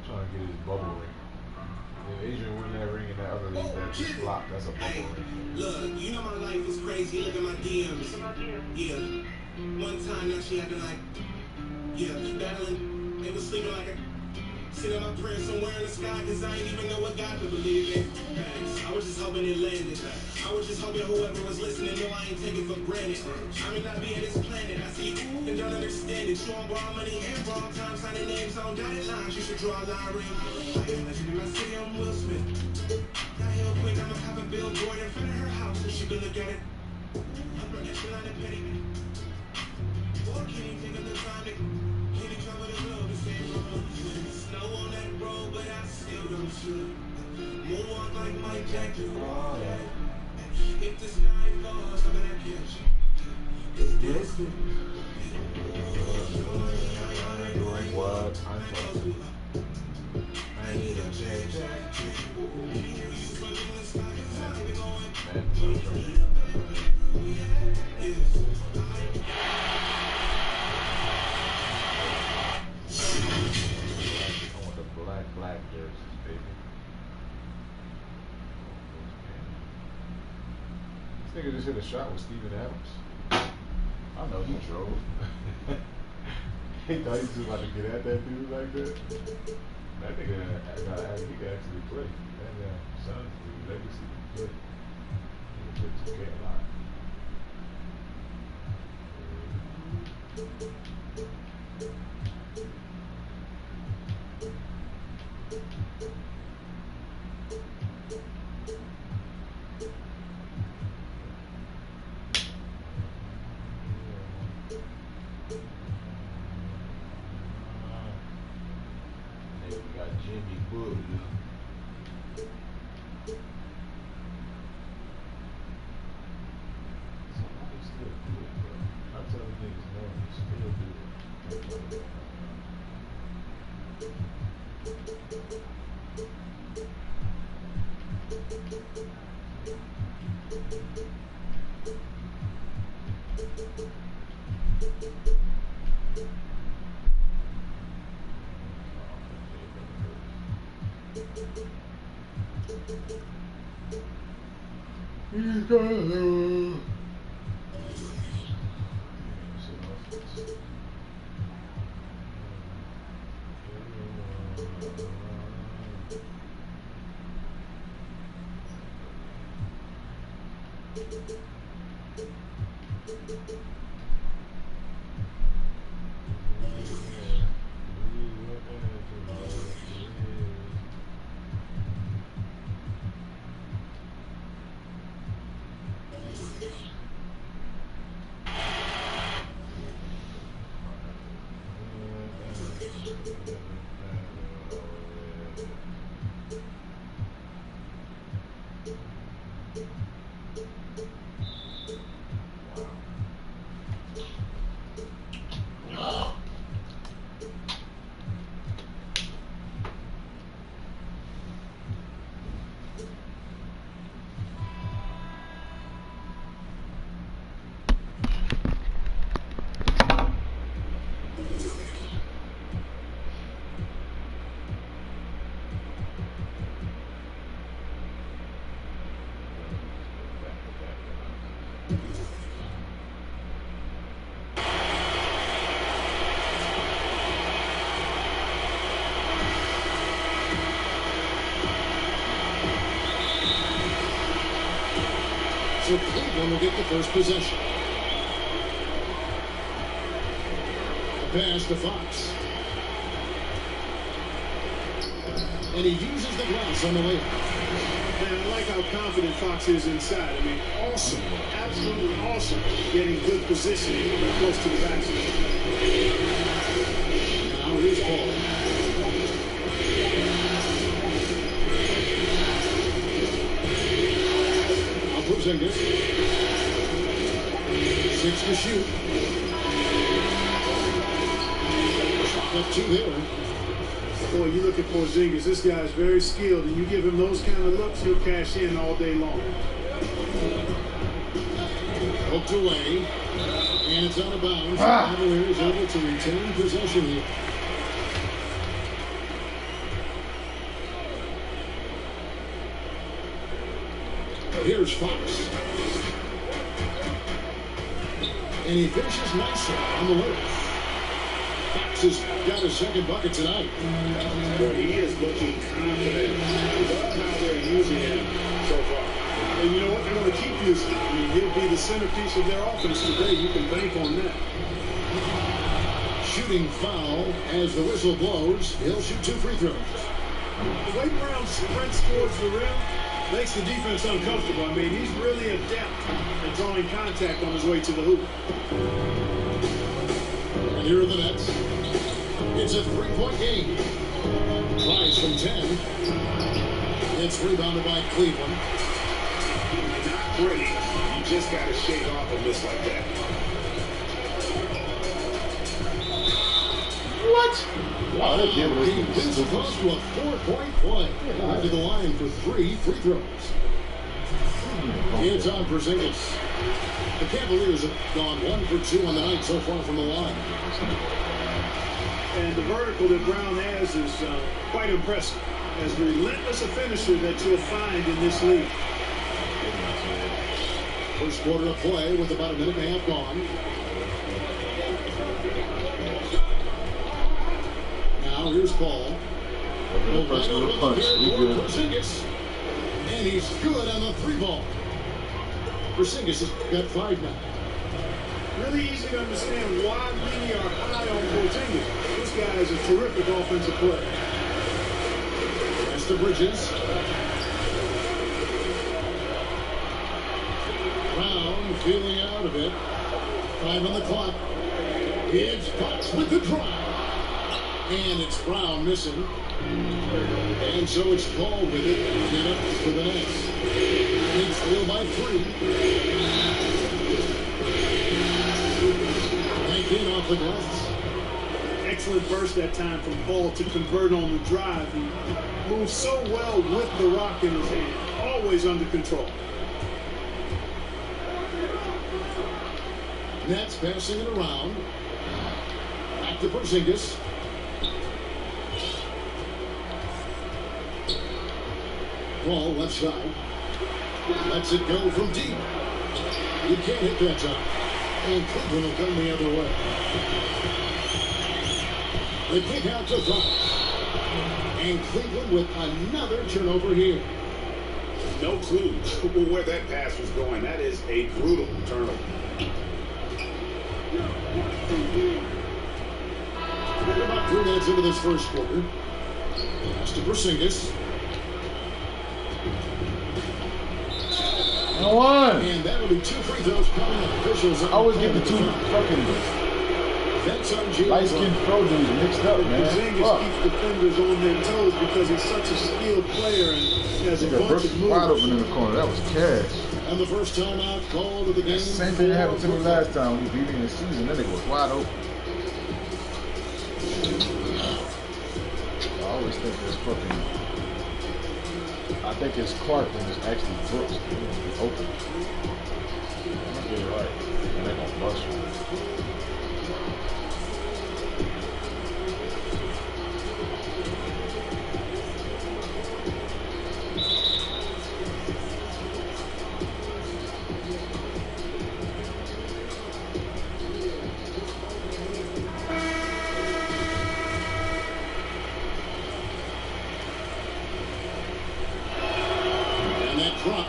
Trying to get his bubble ring. If Adrian win that ring in that other league that just flopped, that's a bubble ring. Look, you know my life is crazy. Look at my DMs. Yeah. One time now she had to like, yeah, battling. They was sleeping like a. Sitting my prayers somewhere in the sky, cause I ain't even know what God to believe in. I was just hoping it landed. I was just hoping whoever was listening know I ain't taking for granted. I may not be on this planet. I see you and don't understand it. Showing borrow money and wrong time, signing names on dotted lines. You should draw a line ring. I am legend in my city, I'm Will Smith. Got here quick, I'ma have a billboard in front of her house so she can look at it. I'm running shit on the petty. Or can you think of the time that hit each other the globe, the same road? Snow on that road, but I still don't shoot. Moonwalk like Mike Jackson. If the sky falls, I'm gonna catch you. It's distant. What? I need a change. I want the black jerseys, baby. This nigga just hit a shot with Steven Adams. I know he drove. He thought he was about to get at that dude like that. That nigga he could actually play. That Suns legacy can play. He can play 2K a lot. We got Jimmy Butler. Somebody's still good, bro. I tell the niggas no, he's still good. He's gone. will get the first possession. The pass to Fox. And he uses the glass on the way. Man, I like how confident Fox is inside. I mean, awesome. Absolutely awesome. Getting good positioning close to the basket. Now here's Paul. Now Porzingis. 6 to shoot. Got 2 there. Boy, you look at Porzingis, this guy's very skilled, and you give him those kind of looks, he'll cash in all day long. Hooked away, and it's out of bounds. Cavaliers able to retain possession here. Here's Fox. And he finishes nicely on the way. Fox has got his second bucket tonight. Well, he is looking confident. Love how they're using him so far. And you know what? They're going to keep using him. I mean, he'll be the centerpiece of their offense today. You can bank on that. Shooting foul as the whistle blows. He'll shoot 2 free throws. The way Brown sprints towards the rim makes the defense uncomfortable. I mean, he's really adept at drawing contact on his way to the hoop. And here are the Nets. It's a 3-point game. Rise from 10. It's rebounded by Cleveland. Not pretty. You just got to shake off a miss like that. What? Wow, they give us This is close to a 4-point play. To the line for 3 free throws. It's on Porzingis. The Cavaliers have gone 1 for 2 on the night so far from the line. And the vertical that Brown has is quite impressive. As relentless a finisher that you'll find in this league. First quarter of play with about a minute and a half gone. Now here's Paul. Porzingis. And he's good on the 3-ball. Porzingis has got 5 now. Really easy to understand why we are high on Porzingis. This guy is a terrific offensive player. That's the Bridges. Brown feeling out of it. 5 on the clock. It's Fox with the drive. And it's Brown missing. And so it's Paul with it. Get up for the Nets. Big steal by 3. 19 off the glass. Excellent burst that time from Paul to convert on the drive. He moves so well with the rock in his hand. Always under control. Nets passing it around. Back to Porzingis. Ball left side. Lets it go from deep. You can't hit that shot. And Cleveland will come the other way. They kick out to Fox. And Cleveland with another turnover here. No clue where that pass was going. That is a brutal turnover. We're about 3 minutes into this first quarter. Pass to Porzingis. No one. And that will be 2 free throws coming up. Officials I always get the 2 fucking light-skinned pro dudes mixed up, man. Porzingis keeps defenders on their toes because he's such a skilled player and has a bunch of moves. Wide open in the corner. That was cash. And the first timeout called of the game. Same thing that happened to me last time when we beat me in the season. That nigga was wide open. I always think it's fucking. I think it's Clark and it's actually Brooks. It's open. I'm gonna get it right. And they're gonna bust you.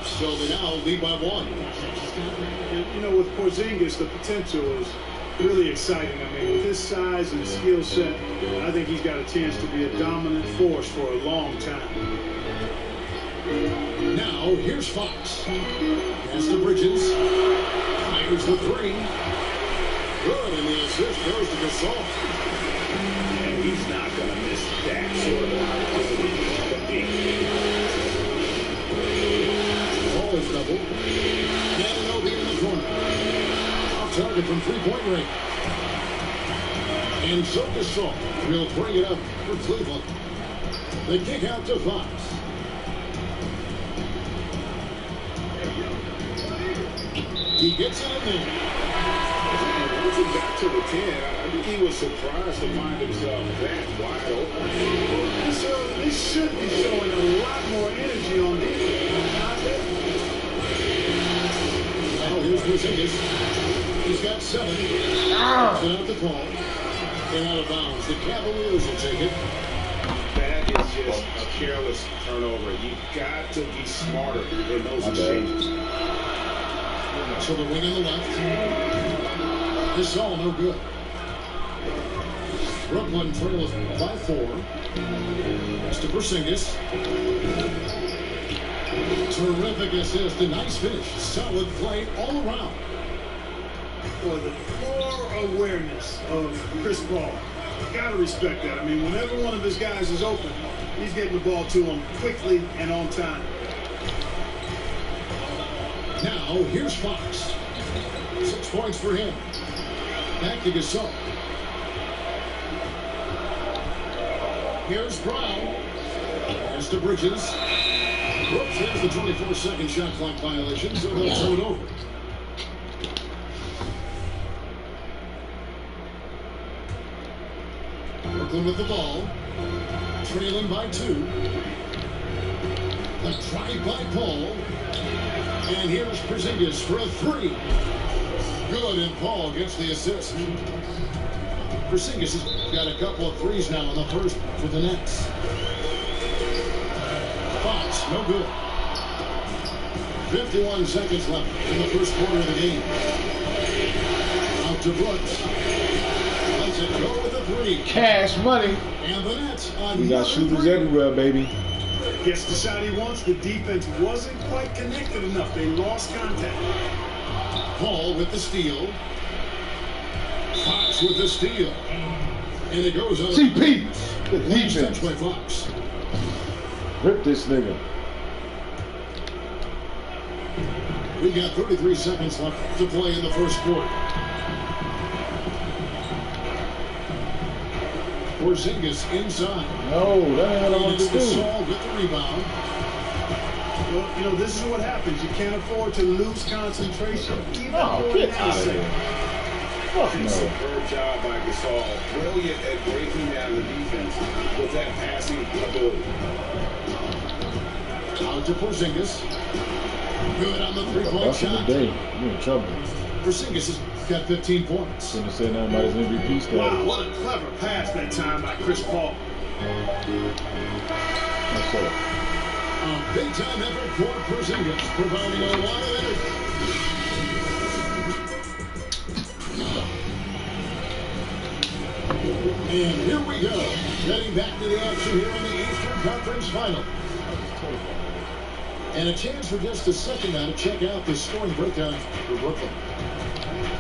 So they now lead by 1. you know, with Porzingis, the potential is really exciting. I mean, with his size and skill set, I think he's got a chance to be a dominant force for a long time. Now, here's Fox. Pass to Bridges. Fires the three. Good, and the assist goes to Gasol. And he's not going to miss that sort of opportunity. Ball is double. Anunoby in the corner. Off target from three-point range. And so Gasol will bring it up for Cleveland. The kick out to Fox. He gets it in there. Once he got to the 10, I think he was surprised to find himself that wide open. So they should be showing a lot more energy on defense. Now here's Porzingis. He's got 7. Sent out the call. And out of bounds. The Cavaliers will take it. That is just a careless turnover. You've got to be smarter in those exchanges. So the wing on the left. This all no good. Brooklyn trails by 4. That's to Porzingis. Terrific assist. A nice finish. Solid play all around. For the core awareness of Chris Paul. Got to respect that. I mean, whenever one of his guys is open, he's getting the ball to him quickly and on time. Now, here's Fox. 6 points for him. Back to Gasol. Here's Brown. Pass to Bridges. Whoops, there's the 24-second shot clock violation, so they'll throw it over. Brooklyn with the ball. Trailing by 2. The drive by Paul. And here's Porzingis for a 3. Good, and Paul gets the assist. Porzingis has got a couple of threes now in the first for the Nets. Fox, no good. 51 seconds left in the first quarter of the game. Out to Brooks. Lets it go with a 3. Cash money. And the Nets on We got shooters everywhere, baby. Gets the shot he wants. The defense wasn't quite connected enough. They lost contact. Paul with the steal. Fox with the steal. And it goes on. CP. Good Last touch defense. by Fox. Rip this nigga. We got 33 seconds left to play in the first quarter. Porzingis inside. No, that ain't what I And want it's to do. Gasol with the rebound. Well, you know, this is what happens. You can't afford to lose concentration. Even Oh, for get an out of insect. here. Fuck no. Superb job by Gasol. Brilliant at breaking down the defense with that passing ability. Out to Porzingis. Good on the three-point That's in the shot. day. You're in trouble. Porzingis has got 15 points. Shouldn't have said nothing about his MVP status. Wow, what a clever pass that time by Chris Paul. That's all. A big-time effort for Porzingis, providing a lot of energy. And here we go. Getting back to the action here in the Eastern Conference Final. And a chance for just a second now to check out the scoring breakdown for Brooklyn.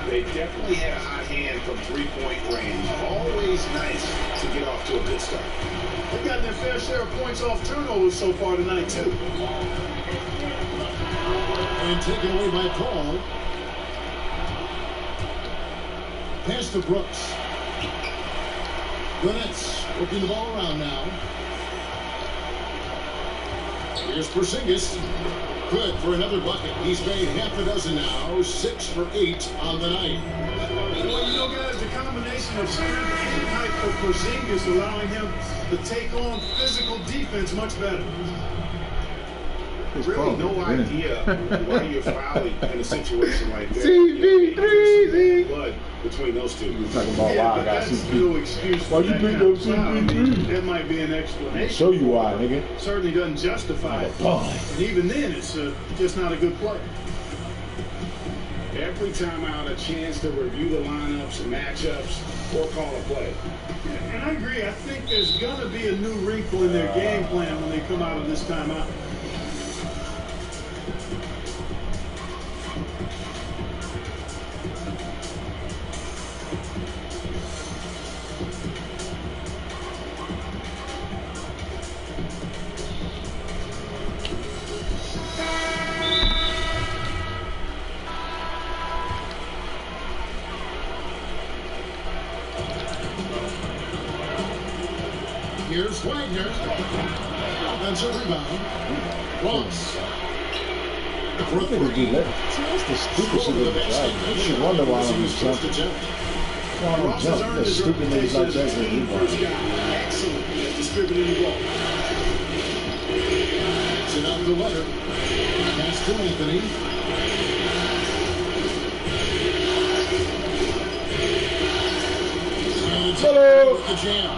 They definitely had a hot hand from three-point range. Always nice to get off to a good start. They've gotten their fair share of points off turnovers so far tonight, too. And taken away by Paul. Pass to Brooks. The Nets working the ball around now. Here's Porzingis. Good for another bucket. He's made half a dozen now. 6 for 8 on the night. Well, you know, guys, the combination of strength and height for Porzingis allowing him to take on physical defense much better. Really no idea why you're fouling in a situation like that. CP3. Blood between those two. You're talking about Yeah, why but I got that's no CP. excuse Why for you that pick kind of up foul. I mean, CP3? that might be an I'll explanation. show you why, nigga. Certainly doesn't justify it. Oh. And even then, it's just not a good play. Every every timeout a chance to review the lineups, matchups, or call a play. And I agree. I think there's going to be a new wrinkle in their game plan when they come out of this timeout. Here's Wagner. Offensive rebound. Ross. What did he do that? See, that's the stupid shit of the drive. You wonder why I'm jumping. Why I'm jumping. The stupid niggas like that with rebound. Excellent at distributing the ball. It's out the letter. Pass to Anthony. Hello. The jam.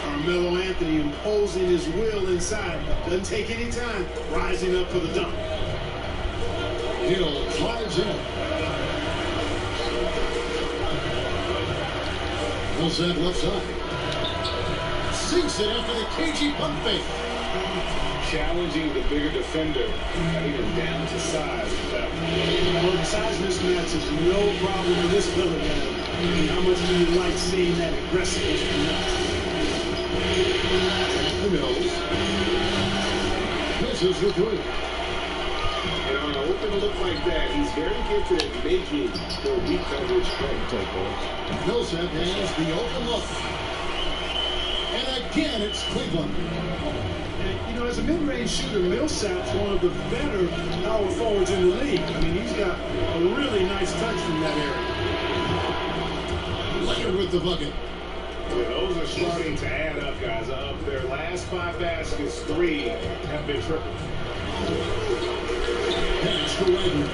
Carmelo Anthony imposing his will inside. Doesn't take any time. Rising up for the dunk. Hill drives in. Millsap left side. Sinks it after the cagey pump fake. Challenging the bigger defender, cutting him down to size. Well, the size mismatch is no problem with this fella, guy. How much do you like seeing that aggressiveness from that? Mills. Misses the three. And on an open look like that, he's very gifted at making the weak coverage play. Millsap has the open look. And again, it's Cleveland. And, you know, as a mid-range shooter, Millsap's one of the better power forwards in the league. I mean, he's got a really nice touch from that area. Leonard with the bucket. Well, those are starting to add up, guys. Of their last 5 baskets, 3 have been triple. Pass to Wagner.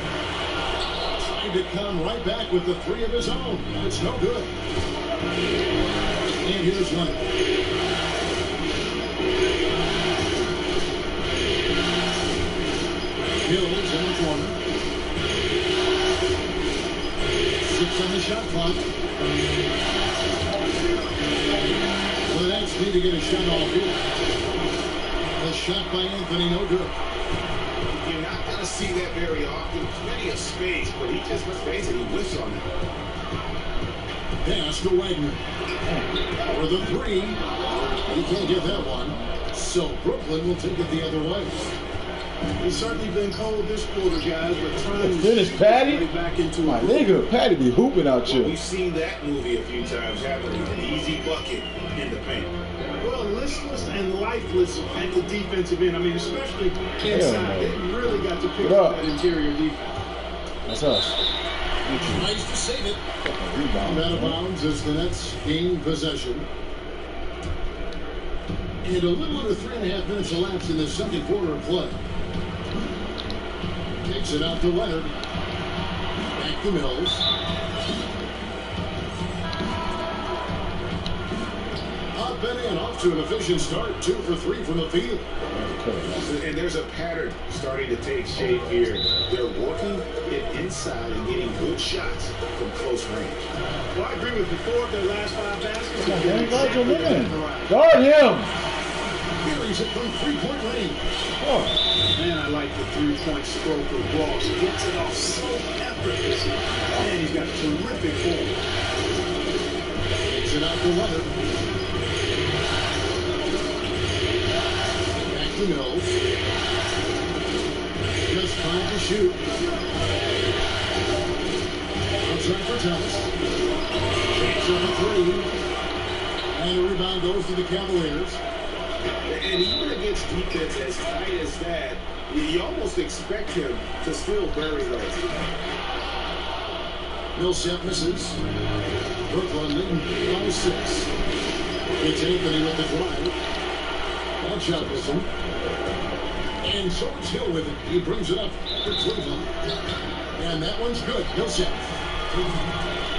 Trying to come right back with the 3 of his own. It's no good. And here's Leonard. Hills in the corner. 6 on the shot clock. The Nets need to get a shot off here. The shot by Anthony, no good. You're not going to see that very often. Plenty of space, but he just, let's face it, he whiffs on that. Pass to Wagner. For the 3. He can't get that one. So Brooklyn will take it the other way. He's certainly been cold this quarter, guys, but trying to Finish Patty? right back into My it. nigga, Patty be hooping out Well, here. we've seen that movie a few times, haven't we? An easy bucket in the paint. Well, listless and lifeless at the defensive end. I mean, especially inside. They really got to pick up that interior defense. That's us. Tries to save it. Rebound. Out of bounds as the Nets gain possession. And a little under 3.5 minutes elapsed in the second quarter of play. Takes it out to Leonard. Back to Mills. Up and in, off to an efficient start. 2 for 3 from the field. And there's a pattern starting to take shape here. They're working it inside and getting good shots from close range. Well, I agree with you. 4 of their last 5 baskets. Come on, man. Guard your man. Guard him. Buries it from 3-point range. Oh. Man, I like the 3-point stroke of Ross. He gets it off so effortlessly. Man, he's got terrific form. Takes it out to Leonard. Back to Mills. Just time to shoot. Outside for Tellis. Takes up a 3. And the rebound goes to the Cavaliers. And even against defense as tight as that, you almost expect him to still bury those. Millsap misses. Brooklyn leading by 6. It's Anthony with the drive. That shot missing. And so it's Hill with it. He brings it up for Cleveland. And that one's good. Millsap.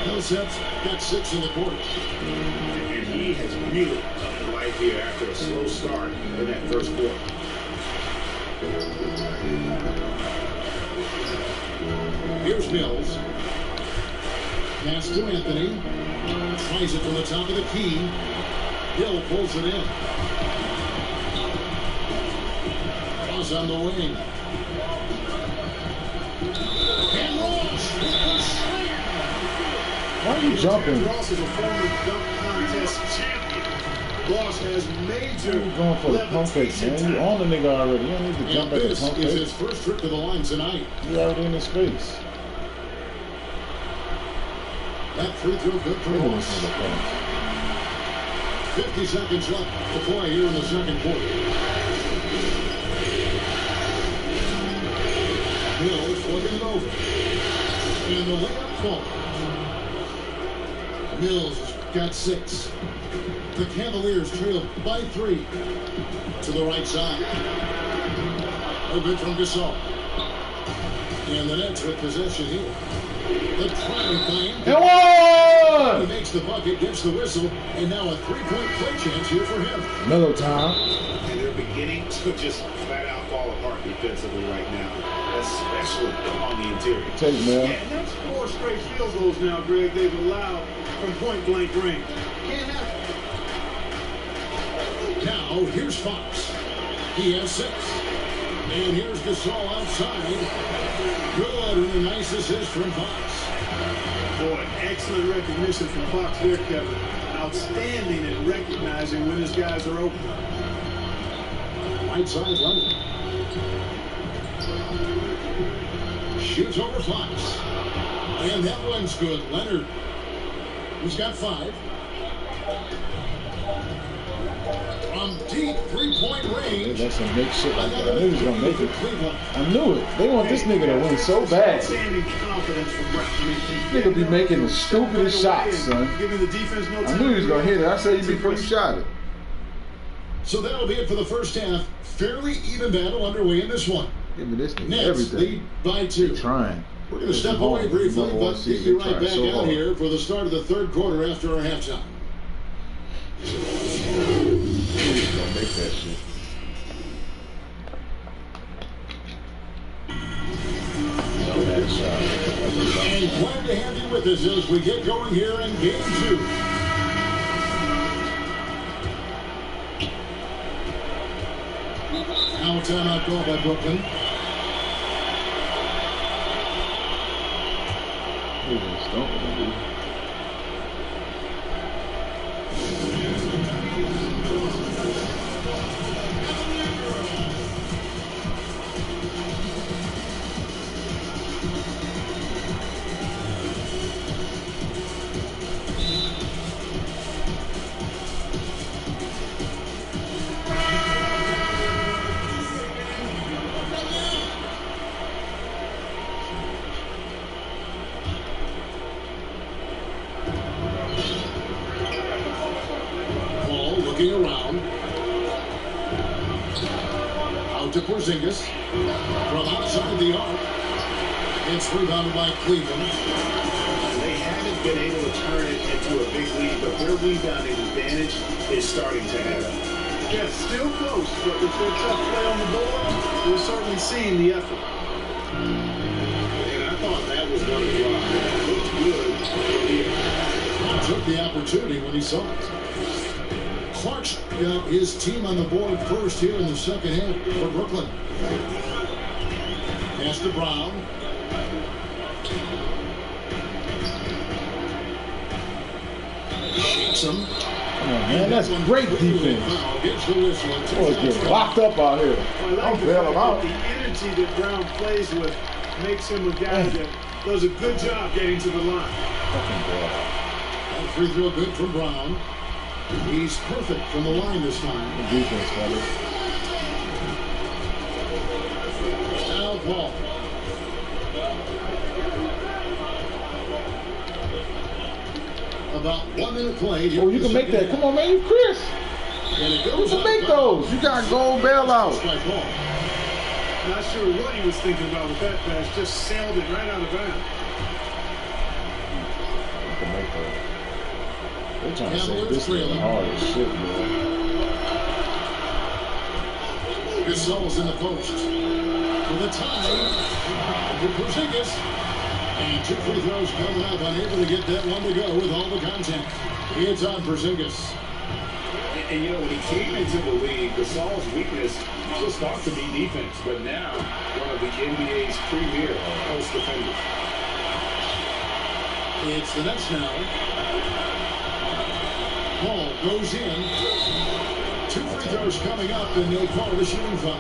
Millsap's got 6 in the quarter. And he has really come to life here after a slow start in that first quarter. Here's Mills. Pass to Anthony. Tries it from the top of the key. Hill pulls it in. Cross on the wing. And Ross with the slam. Why are you jumping? Ross is a former dunk contest champion. Ross has major You're going for the pump fake, man. You on the nigga already. You don't need to jump at the This pump is fake. his first trip to the line tonight. You already in his face. That free throw good for Look at Ross. this nigga playing. 50 seconds left to play here in the second quarter. Mills flipping it over. And the layup falls. Mills has got 6. The Cavaliers trail by 3 to the right side. No good from Gasol. And the Nets with possession here. The trying thing. And He one! makes the bucket, gets the whistle, and now a 3-point play chance here for him. Melo time. And they're beginning to just flat out fall apart defensively right now, especially on the interior. Take, man. And that's 4 straight field goals now, Greg, they've allowed from point-blank range. Can't happen. Now, here's Fox. He has 6. And here's Gasol outside. Good, and a nice assist from Fox. Boy, excellent recognition from Fox there, Kevin. Outstanding at recognizing when his guys are open. Right side Leonard. Shoots over Fox. And that one's good. Leonard, he's got 5. From deep 3-point range. That's some big shit like that. I knew he was going to make it. Cleveland. I knew it. They want this nigga to win so bad. Outstanding confidence from Brown. Nigga be making the stupidest shots, son. Giving the defense no I time. knew he was going to hit it. I said he before he shot it. So that'll be it for the first half. Fairly even battle underway in this one. Give me this nigga Nets everything. lead by 2. Trying. We're going to step away briefly, but get you right back out here for the start of the third quarter after our halftime. He's going to make that shit. And glad to have you with us as we get going here in game 2. Now a timeout call by Brooklyn. Paul looking around. Out to Porzingis. From outside the arc. It's rebounded by Cleveland. They haven't been able to turn it into a big lead, but their rebounding advantage is starting to add up. Yeah, still close, but with their tough play on the board, we're certainly seeing the effort. And I thought that was going to drop. It looked good here. Paul took the opportunity when he saw it. Clark's got his team on the board first here in the second half for Brooklyn. Pass to Brown. Shakes him. Come on, man. That's great defense. Gets the whistle. Boys getting locked up out here. I like I'm the bailing fact out. that the energy that Brown plays with makes him a guy that does a good job getting to the line. Fucking ball. That free throw good from Brown. He's perfect from the line this time. Good defense, fellas. Now Paul. About 1 minute played. Oh, you can make that. Come on, man. You Chris. And it You goes can up make those. You got gold bailout. by Paul. Not sure what he was thinking about with that pass, just sailed it right out of bounds. You can make those. They're trying to say this nigga hard as shit, man. Gasol's in the post. For the tie. For Porzingis. And 2 free throws coming up, unable to get that one to go with all the contact. It's on Porzingis. And you know, when he came into the league, Gasol's weakness was thought to be defense, but now one of the NBA's premier post defenders. It's the Nets now. Ball goes in. 2 free throws coming up, and they'll call the shooting foul.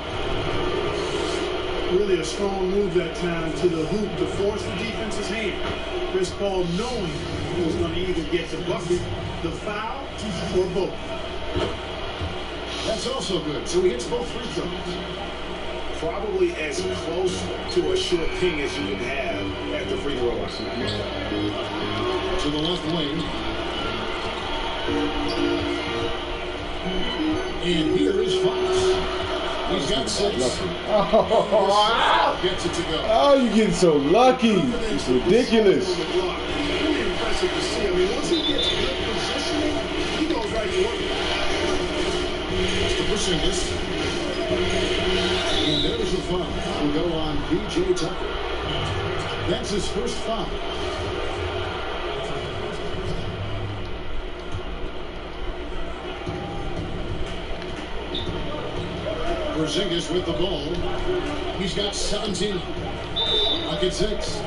Really a strong move that time to the hoop to force the defense's hand. Chris Paul knowing he was going to either get the bucket, the foul, or both. That's also good. So he hits both free throws. Probably as close to a sure ping as you can have at the free throw line. To the left wing. And here is Fox. He's got 6. Oh, gets it to go. oh, you're getting so lucky. It's ridiculous. Really impressive to see. I mean, once he gets good positioning, he goes right to work. Mr. Porzingis. And there's the foul. Will go on P.J. Tucker. That's his first foul. Porzingis with the ball. He's got 17. Bucket 6.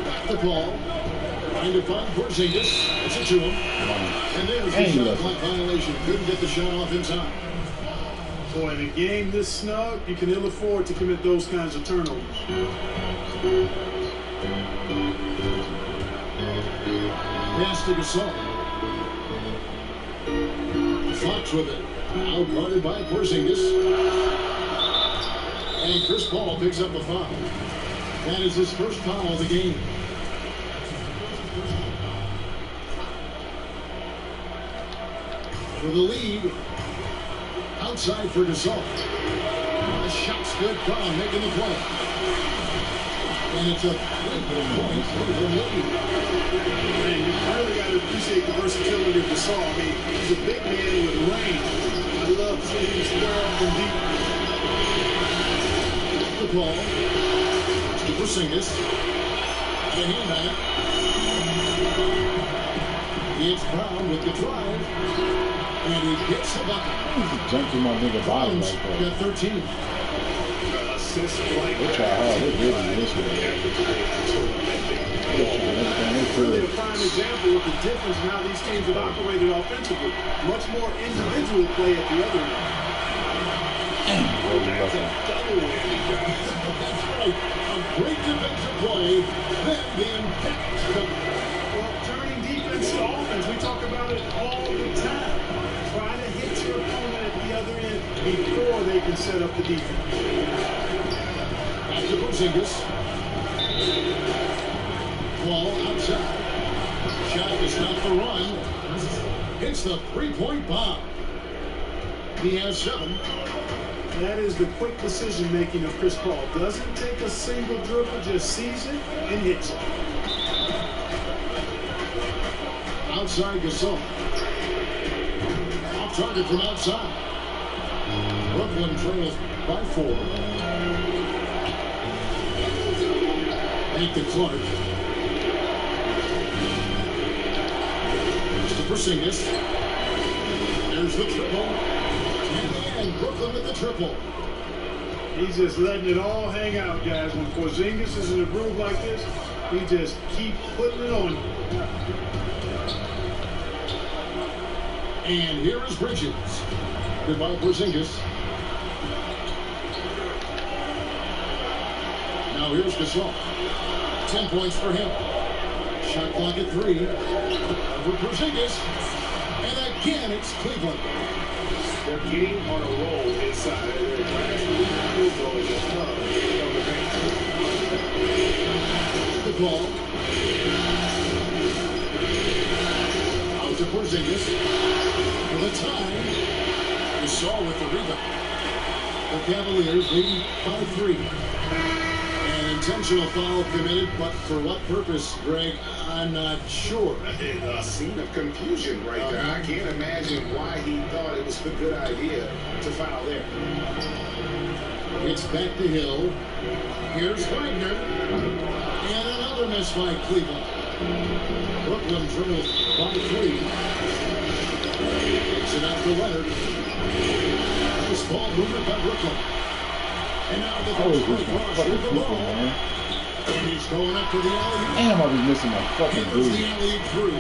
Back the ball. Trying to find Porzingis. It's it to him. And there's the shot clock violation. Couldn't get the shot off in time. Boy, in a game this snug, you can ill afford to commit those kinds of turnovers. Pass to Gasol. Fox with it. Now guarded by Porzingis. And Chris Paul picks up a foul. That is his first foul of the game. For the lead. Outside for Gasol. The shot's good. Brown making the play. And it's a 3-point lead. Man, you really got to appreciate the versatility of Gasol. I mean, he's a big man with range. I love seeing him square up from deep. The ball. To Porzingis. The hand back. It's Brown with the drive. And he gets the bucket. Jump to my nigga bottom Brown's right there. got 13. Assist like They try hard. They really this way. They try everything they Really a could. prime example of the difference in how these teams have operated offensively. Much more individual play at the other end. That's a double whammy, guys. That's right. A great defensive play. Then the impact. Well, turning defense to offense, we talk about it all the time. Try to hit your opponent at the other end before they can set up the defense. Back to Porzingis. Ball outside. Shot to stop the run. Hits the 3-point bomb. He has 7. That is the quick decision-making of Chris Paul. Doesn't take a single dribble, just sees it and hits it. Outside Gasol. Off target from outside. Brooklyn trails by 4. Back to Clark. Mr. Porzingis. There's the triple. And Brooklyn with the triple. He's just letting it all hang out, guys. When Porzingis is in a groove like this, he just keep putting it on. And here is Bridges. Goodbye, Porzingis. Now here's Gasol. 10 points for him. Shot clock at 3. Over Porzingis. And again, it's Cleveland. They're getting on a roll inside. Their last field goal is just from the bench. The ball. Out to Porzingis. For the time. Gasol with the rebound. The Cavaliers lead by 3. An intentional foul committed, but for what purpose, Greg? I'm not sure. A scene of confusion right there. I can't imagine why he thought it was a good idea to foul there. It's back to Hill. Here's Wagner. And another miss by Cleveland. Brooklyn trails by 3. Takes it out to Leonard. Nice ball movement by Brooklyn. And now the Always first miss my cross fucking with the people, ball. man. And he's going up to the alley. Damn, I was missing my fucking He was booty. the alley through.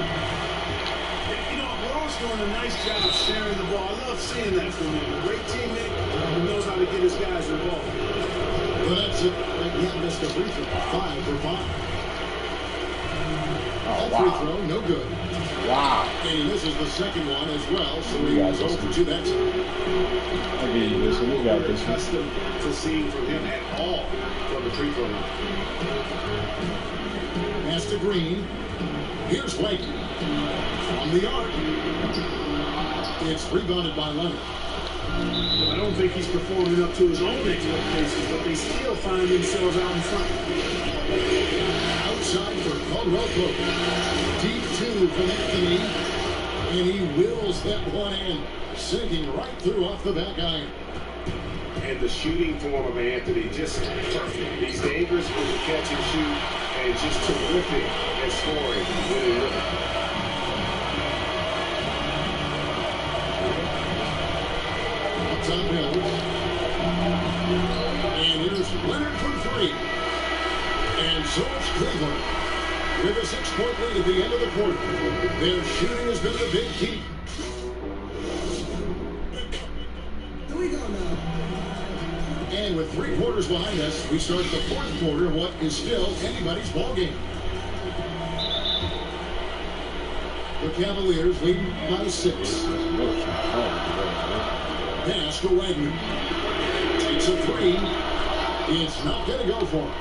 You know, Ross doing a nice job sharing the ball. I love seeing that from him. A great teammate who knows how to get his guys involved. But that's it. Again, missed a free throw. 5 for 5. Oh, That free wow. throw, no good. Wow. And he misses the second one as well, so he You was got this. 0 for 2 that time. I give you this one. You got We're this one. accustomed to seeing from him at all from the free throw line. Pass to Green. Here's Wagner. On the arc. It's rebounded by Leonard. I don't think he's performing up to his own expectations, but they still find themselves out in front. Outside for Caldwell Pope. Deep 2 from Anthony. And he wills that one in. Sinking right through off the back iron. And the shooting form of Anthony, just perfect. He's dangerous with the catch and shoot, and just terrific at scoring. Really, really. Top Hill. And here's Leonard for 3. And so it's Cleveland. With a 6-point lead at the end of the quarter. Their shooting has been the big key. Here we go now. And with 3 quarters behind us, we start the 4th quarter of what is still anybody's ballgame. The Cavaliers lead by 6. Pass to Wagner. Takes a 3. It's not going to go for him.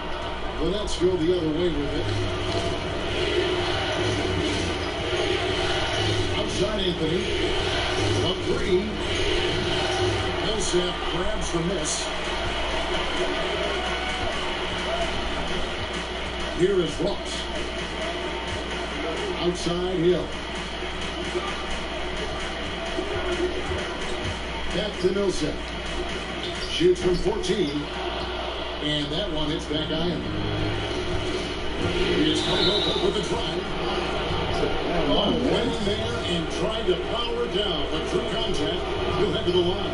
But let's go the other way with it. Outside Anthony. From 3. Millsap grabs the miss. Here is Ross. Outside Hill. Back to Millsap. Shoots from 14. And that one hits back iron. Here's Caldwell with the drive. Went in there and tried to power it down. But through contact, he'll head to the line.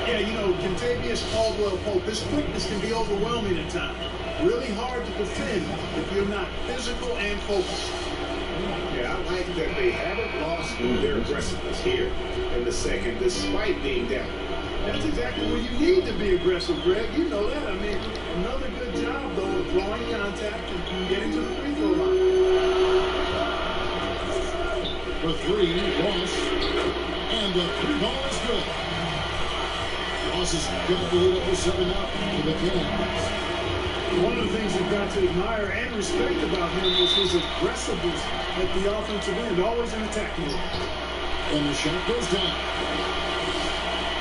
Yeah, you know, Kentavious Caldwell-Pope, his quickness can be overwhelming at times. Really hard to defend if you're not physical and focused. Yeah, I like that they haven't lost their aggressiveness here in the second, despite being down. That's exactly where you need to be aggressive, Greg. You know that. I mean, another good job, though, of drawing contact and getting to the free throw line. For 3, Ross. And the 3 ball is good. Ross has got the lead up to 7 up to the Cavs. One of the things you've got to admire and respect about him is his aggressiveness at the offensive end, always in attacking mode. And the shot goes down.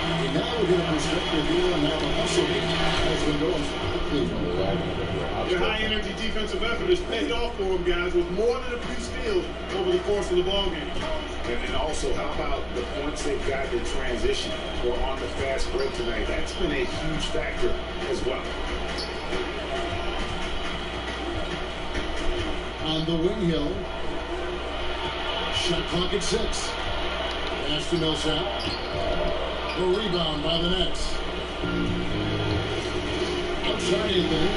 And now we'll get a perspective here on how the hustle has been going for Cleveland. Their high-energy defensive effort has paid off for them, guys, with more than a few steals over the course of the ballgame. And also, how about the points they've gotten in transition or on the fast break tonight? That's been a huge factor as well. On the wing hill. Shot clock at 6. Pass to Millsap. The rebound by the Nets. Outside Anthony.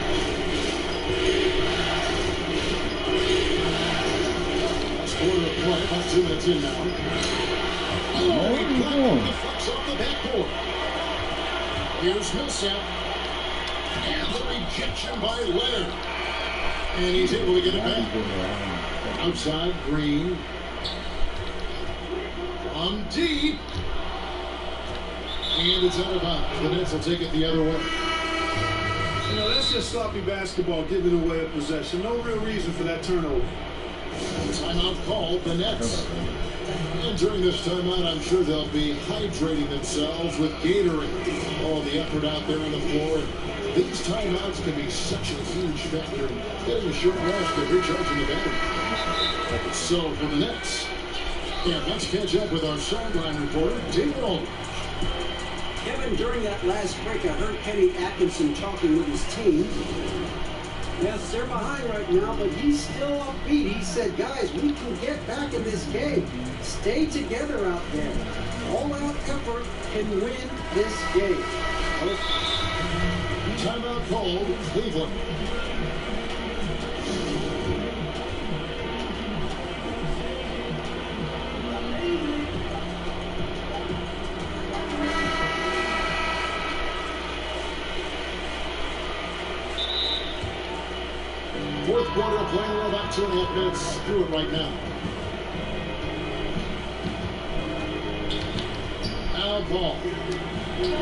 Last quarter of play, about 2 minutes in now. Oh, he deflects off the backboard. Here's Millsap. And the rejection by Leonard. And he's able to get it back. Outside, Green. On deep. And it's out of bounds. The Nets will take it the other way. You know, that's just sloppy basketball giving away a possession. No real reason for that turnover. Timeout called, the Nets. And during this timeout, I'm sure they'll be hydrating themselves with Gatorade. All the effort out there on the floor. These timeouts can be such a huge factor in getting a short rest and recharging the battery. So for the Nets, let's catch up with our sideline reporter, David Aldridge. Kevin, during that last break, I heard Kenny Atkinson talking with his team. Yes, they're behind right now, but he's still upbeat. He said, guys, we can get back in this game. Stay together out there. All-out effort can win this game. Timeout called Cleveland. Fourth quarter of play. We're about 2.5 minutes through it right now. Now ball.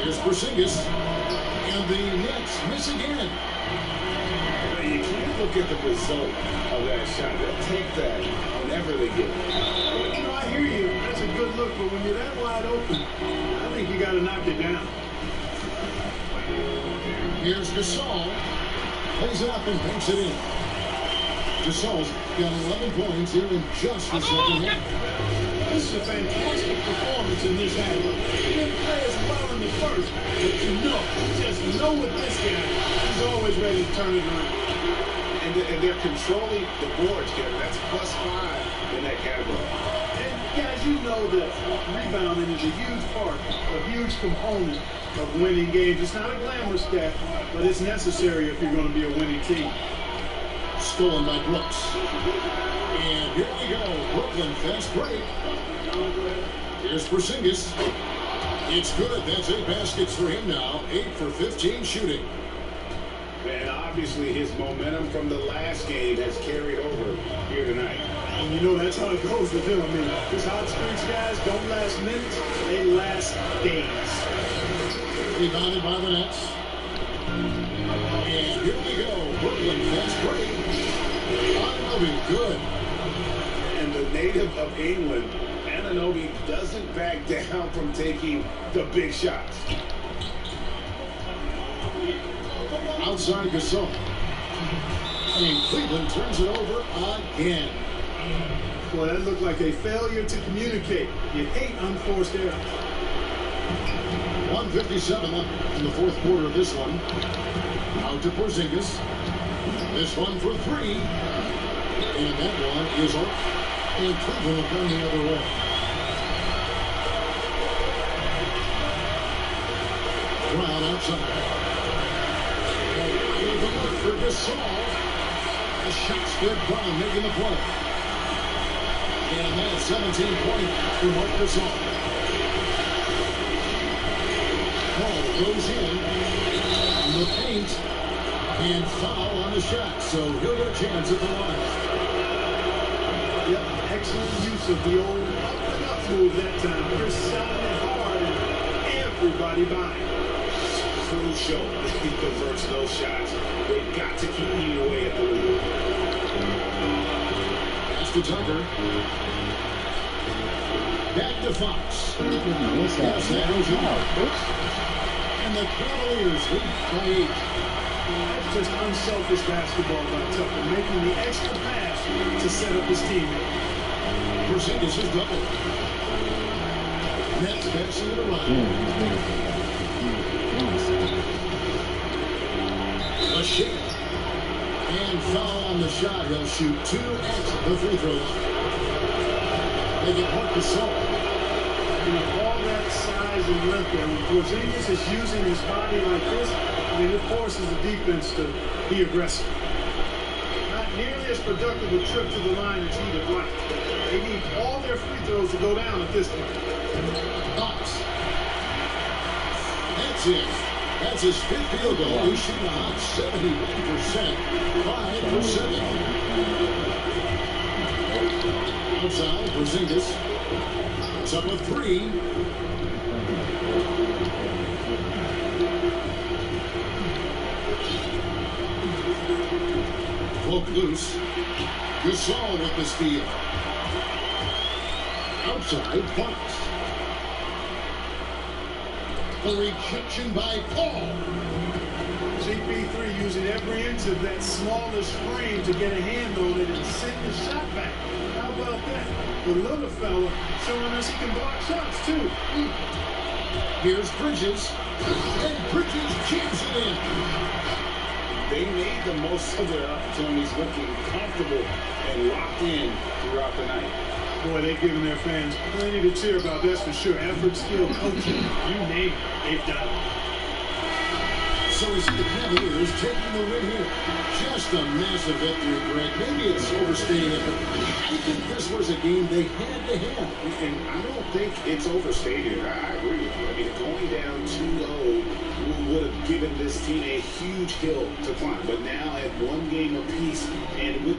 Here's Porzingis. And the Nets miss again. You can't look at the result of that shot. They'll take that whenever they get it. You know, I hear you. That's a good look, but when you're that wide open, I think you got to knock it down. Here's Gasol. Plays it up and banks it in. Gasol's got 11 points here in just the second half. This is a fantastic performance in this half. He didn't play as well in the first, but you just know with this guy, he's always ready to turn it around. And they're controlling the boards, Kevin. That's +5 in that category. And guys, you know that rebounding is a huge part, a huge component of winning games. It's not a glamorous stat, but it's necessary if you're going to be a winning team. Stolen by Brooks. And here we go. Brooklyn fast break. Here's Porzingis. It's good. That's 8 baskets for him now. 8 for 15 shooting. And obviously his momentum from the last game has carried over here tonight. And you know that's how it goes with him. I mean, these hot streaks guys don't last minutes, they last days. Rebounded by the Nets. And here we go. Brooklyn fast break. Anunoby, good. And the native of England, Anunoby, doesn't back down from taking the big shots. Outside Gasol. And Cleveland turns it over again. Boy, that looked like a failure to communicate. You hate unforced errors. 1:57 left in the fourth quarter of this one. Out to Porzingis. This one for 3. And that one is off. And Cleveland will come the other way. Brown outside. The look for Gasol. The shot's good. Brown making the play. And that's 17 points for Marc Gasol. Ball goes in the paint. And foul on the shot. So he'll get a chance at the line. Yep, excellent use of the old up move that time. Chris selling it hard and everybody buying. Crucial that he converts those shots. They've got to keep eating away at the lead. That's to Tucker. Back to Fox. Yes, that goes out. And the Cavaliers lead by 8. That's just unselfish basketball by Tucker, making the extra pass to set up his teammate. Porzingis is double. Nets passing it around. A shake. And foul on the shot. He'll shoot 2 at the free throw line. They get Marc Gasol. With all that size and length there, when Porzingis is using his body like this, I mean, it forces the defense to be aggressive. Not nearly as productive a trip to the line as he'd have liked. They need all their free throws to go down at this point. Fox. That's it. That's his 5th field goal. He's shooting a hot 71%. 5 for 7. Outside, Porzingis. It's up with 3. Broke loose. Gasol with the steal. Outside, Fox. The rejection by Paul. CP3 using every inch of that smallest frame to get a hand on it and send the shot back. How about that? Another fella showing us he can block shots, too. Here's Bridges. And Bridges jams it in. They made the most of their opportunities, looking comfortable and locked in throughout the night. Boy, they've given their fans plenty to cheer about, that's for sure. Effort, skill, coaching, you name it, they've done it. So we see the Cavaliers taking the win here. Just a massive victory, Greg. Maybe it's overstating it, but I think this was a game they had to have. And I don't think it's overstated. I agree with you. I mean, going down 2-0 would have given this team a huge hill to climb. But now at one game apiece and with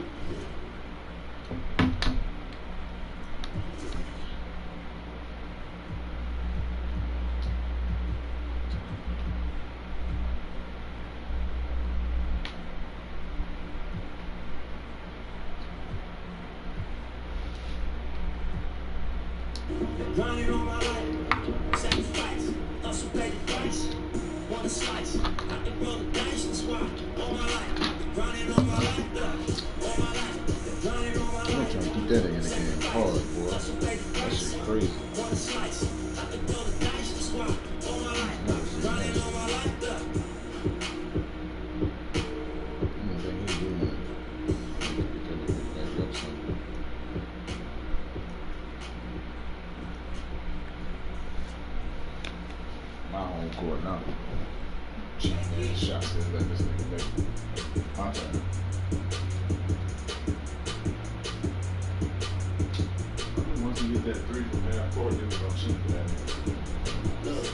Grinding all my life, sacrifice, hustle, pay the price. Want a slice, I can roll the dice, that's why. All my life, grinding all my life, all my life, grinding all my life. I'm trying to keep that in the game hard, boy. That shit's crazy. Want a slice, I can roll the dice, that's why. All my life, grinding all my life. I don't think he's doing that. Because it back up something. My home court now. Shots that let this nigga make. My turn. Once you get that three from half court, then we're gonna shoot for that. Look,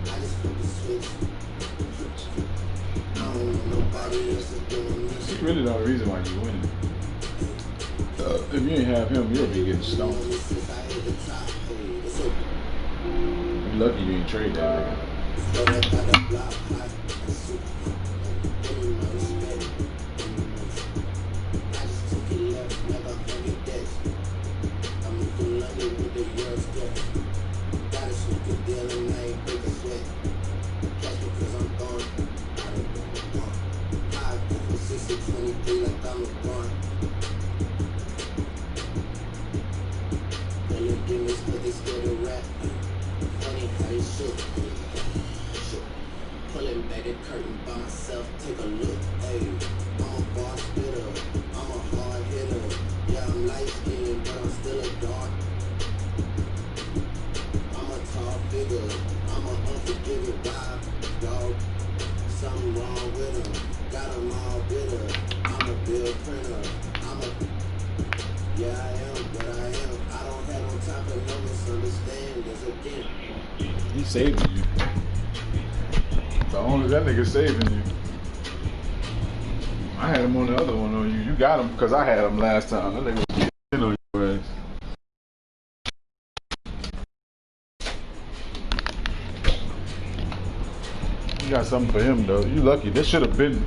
I just put the switch. I don't know nobody else is doing this. He's really the only reason why you winning. If you didn't have him, you'll be getting stoned. You're lucky you didn't trade that nigga. Pulling back the curtain by myself, take a look. Hey, I'm a bar spitter, I'm a hard hitter. Yeah, I'm light skinned, but I'm still a dark. I'm a tall figure, I'm a unforgiving vibe, dog. Something wrong with him, got him all bitter. I'm a bill printer, yeah, I am, but I am. I don't have no time for no misunderstandings again. He's saving you. The only that nigga saving you. I had him on the other one on you. You got him because I had him last time. That nigga was getting on your ass. You got something for him though. You lucky. This should have been.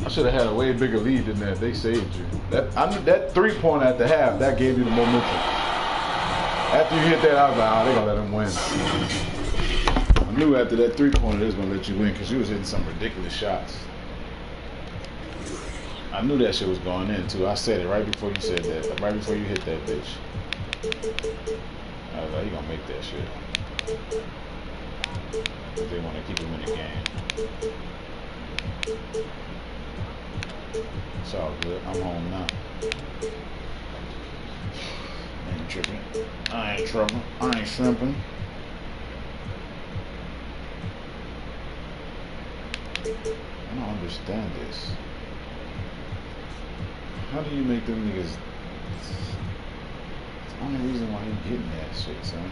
I should have had a way bigger lead than that. They saved you. That 3-pointer at the half, that gave you the momentum. After you hit that, I was like, oh, they gonna let him win. I knew after that 3-pointer, they was gonna let you win because you was hitting some ridiculous shots. I knew that shit was going in too. I said it right before you said that. Right before you hit that bitch. I was like, you gonna make that shit. They want to keep him in the game. It's all good. I'm home now. I ain't tripping. I ain't trouble. I ain't shrimping. I don't understand this. How do you make them niggas? It's the only reason why you getting that shit, son.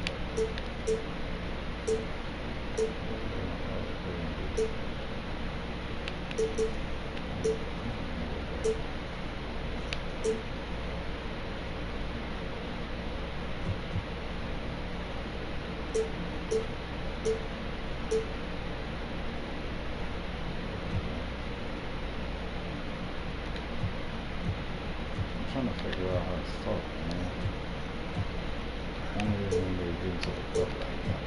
I'm trying to figure out how to fuck, man. I don't really remember getting to the club like that.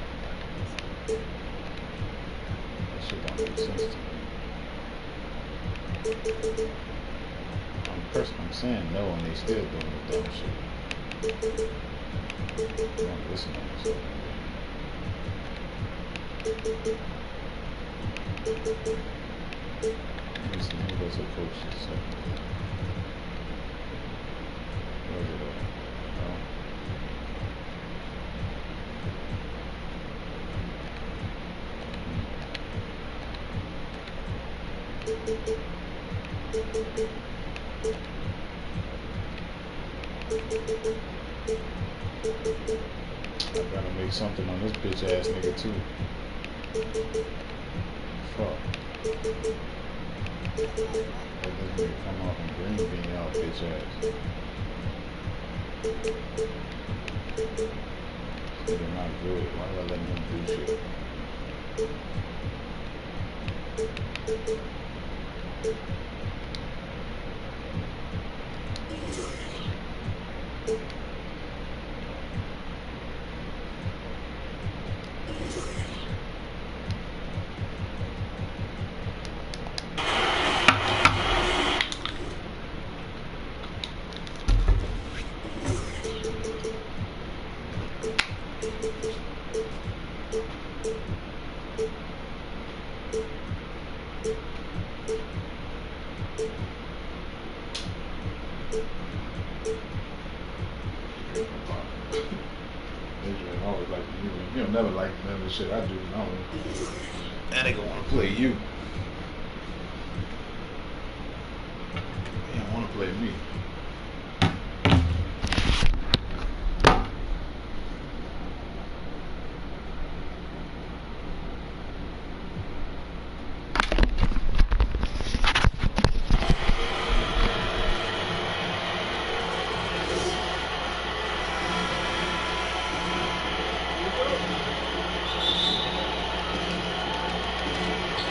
That shit don't make sense to me. I'm saying no and they still doing the dumb shit. Listen to this. Listen, he was a coach. So. Where is it at? I gotta make something on this bitch ass nigga too. Fuck. Let this nigga come off and green bean y'all bitch ass. They're not good. Why are I letting him do shit? You don't never like none of the shit I do. No. That nigga wanna play you. He don't wanna play me.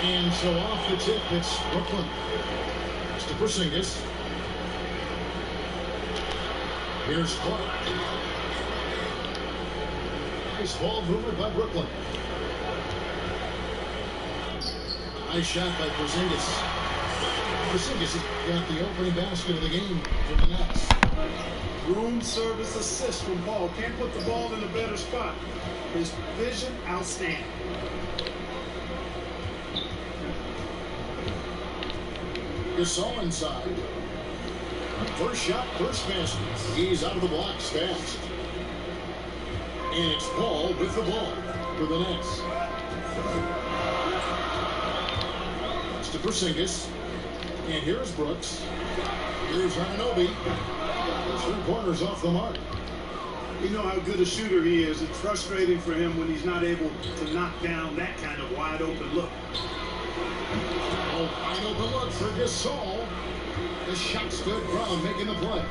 And so off the tip, it's Brooklyn. Mr. Porzingis. Here's Clark. Nice ball movement by Brooklyn. Nice shot by Porzingis. Porzingis has got the opening basket of the game for the Nets. Room service assist from Paul. Can't put the ball in a better spot. His vision, outstanding. Gasol inside. First shot, first basket. He's out of the blocks fast. And it's Paul with the ball for the Nets. It's to Porzingis. And here's Brooks. Here's Anunoby. 3-pointers off the mark. You know how good a shooter he is. It's frustrating for him when he's not able to knock down that kind of wide open look. Oh, wide open look for Gasol. The shot's good. Brown making the play.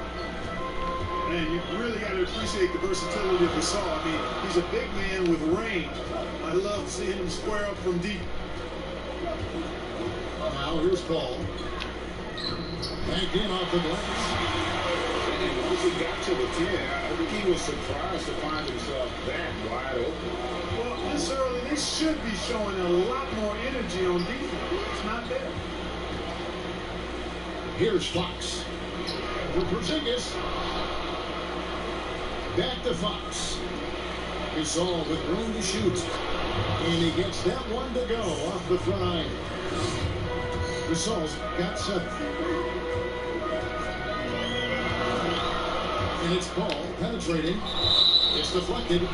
Man, you really got to appreciate the versatility of Gasol. I mean, he's a big man with range. I love seeing him square up from deep. Now here's Paul. Back in off the glass. And once he got to the 10, I think he was surprised to find himself that wide open. Well, this early, they should be showing a lot more energy on defense. It's not there. Here's Fox. For Porzingis. Back to Fox. Gasol with room to shoot. And he gets that one to go off the front iron. Gasol's got 7. And it's Paul penetrating. It's deflected.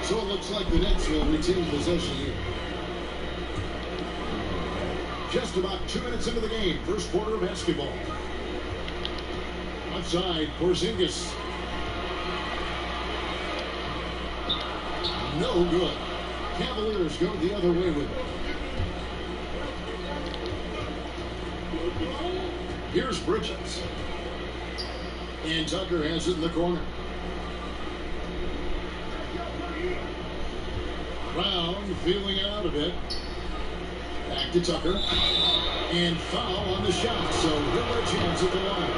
So it looks like the Nets will retain possession here. Just about 2 minutes into the game. First quarter of basketball. Outside, Porzingis. No good. Cavaliers go the other way with it. Here's Bridges. And Tucker has it in the corner. Brown feeling out of it. Back to Tucker. And foul on the shot. So Miller chance at the line.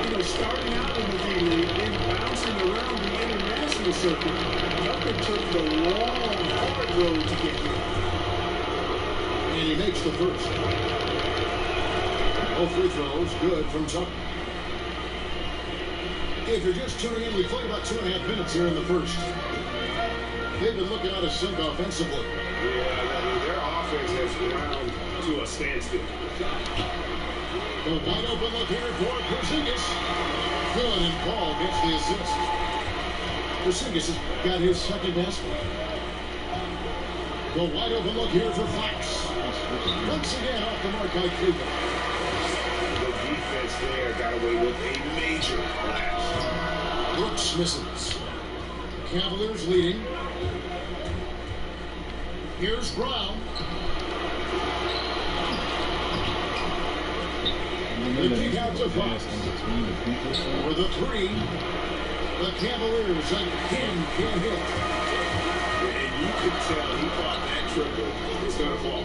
You know, starting out in the D-League, then bouncing around the international circuit, Tucker took the long, hard road to get here. And he makes the first. All free throws good from Tucker. If you're just tuning in, we played about 2.5 minutes here in the first. They've been looking out of sync offensively. Yeah, I mean, their offense has ground to a standstill. The wide open look here for Porzingis. Good, and Paul gets the assist. Porzingis has got his second basket. The wide open look here for Fox. Once again off the mark by Cleveland. The defense there got away with a major lapse. Brooks misses. Cavaliers leading. Here's Brown. The kick out to Fox. For the three. The Cavaliers again can't hit. And you could tell he thought that triple was going to fall.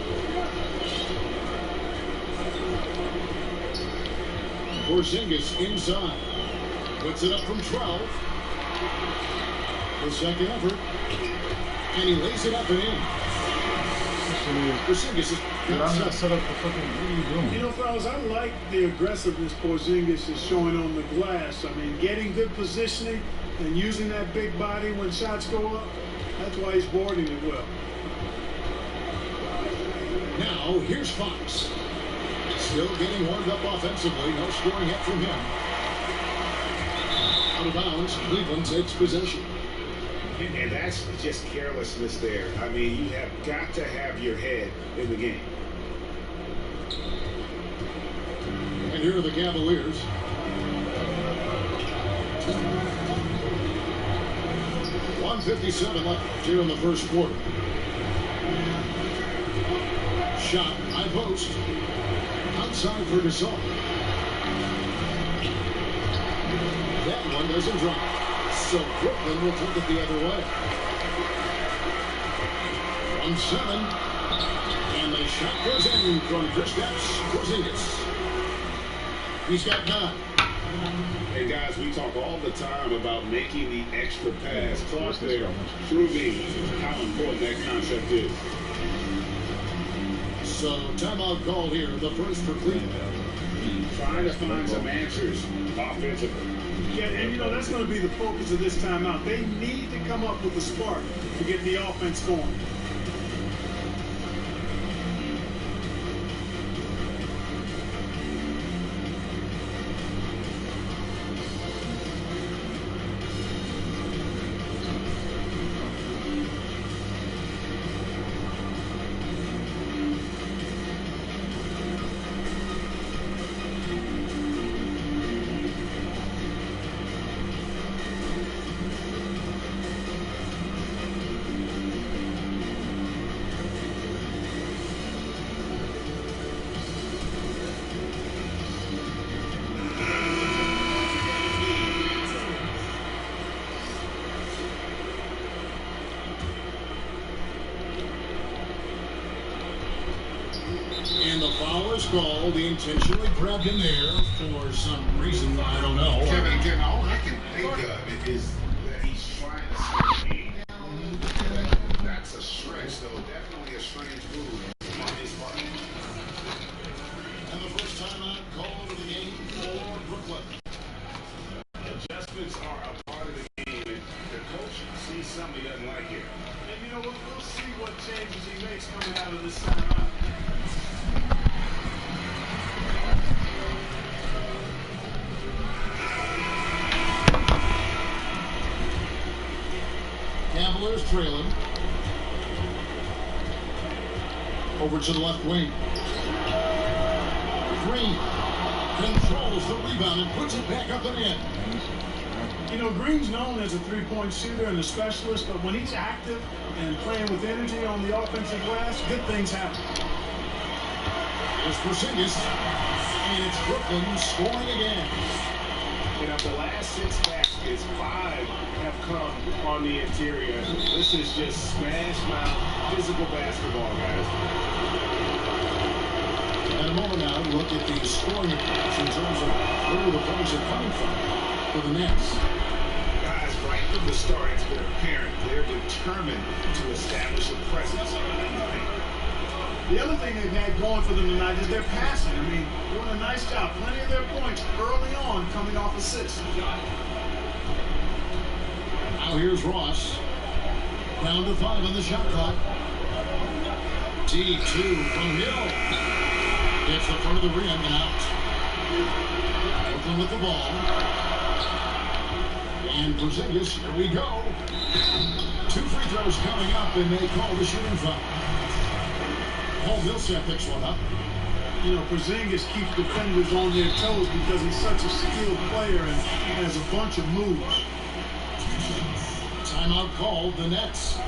Porzingis inside. Puts it up from 12. The second effort. And he lays it up and in. Porzingis is I'm not set up for fucking. What are you doing? You know, fellas, I like the aggressiveness Porzingis is showing on the glass. I mean, getting good positioning and using that big body when shots go up. That's why he's boarding it well. Now, here's Fox. Still getting warmed up offensively. No scoring yet from him. Out of bounds, Cleveland takes possession. And that's just carelessness there. I mean, you have got to have your head in the game. And here are the Cavaliers. .157 left here in the first quarter. Shot, high post. Outside for Gasol. That one doesn't drop. So Brooklyn will take it the other way. 1-7. And the shot goes in from Kristaps Porzingis. He's got 9. Hey guys, we talk all the time about making the extra pass. Clark there proving how important that concept is. So timeout call here, the first for Cleveland. Trying to find some answers offensively. Yeah, and you know, that's going to be the focus of this timeout. They need to come up with a spark to get the offense going. And the foul is called. He intentionally grabbed him there for some reason, I don't know. Kevin, all I can think of is that he's trying to slow me down. That's a stretch, though. Definitely a strange move on his part. And the first timeout called of the game for Brooklyn. Adjustments are a part of the game, and the coach sees something he doesn't like here. And you know what? We'll see what changes he makes coming out of this timeout. Cavaliers trailing. Over to the left wing. Green controls the rebound and puts it back up and in. You know, Green's known as a three-point shooter and a specialist, but when he's active and playing with energy on the offensive glass, good things happen. There's Porzingis, and it's Brooklyn scoring again. And of the last 6 baskets, 5 have come on the interior. This is just smash mouth physical basketball, guys. And a moment now, look at the scoring attacks in terms of where the points are coming from for the Nets. Guys, right from the start, it's been apparent they're determined to establish a presence in the paint. The other thing they've had going for them tonight is their passing. I mean, doing a nice job. Plenty of their points early on coming off assists. Now here's Ross. Down to 5 on the shot clock. T2 from Hill. Hits the front of the rim and out. Brooklyn with the ball. And Porzingis, here we go. 2 free throws coming up, and they call the shooting foul. Paul Millsap picks one up. You know, Porzingis keeps defenders on their toes because he's such a skilled player and has a bunch of moves. Timeout called, the Nets.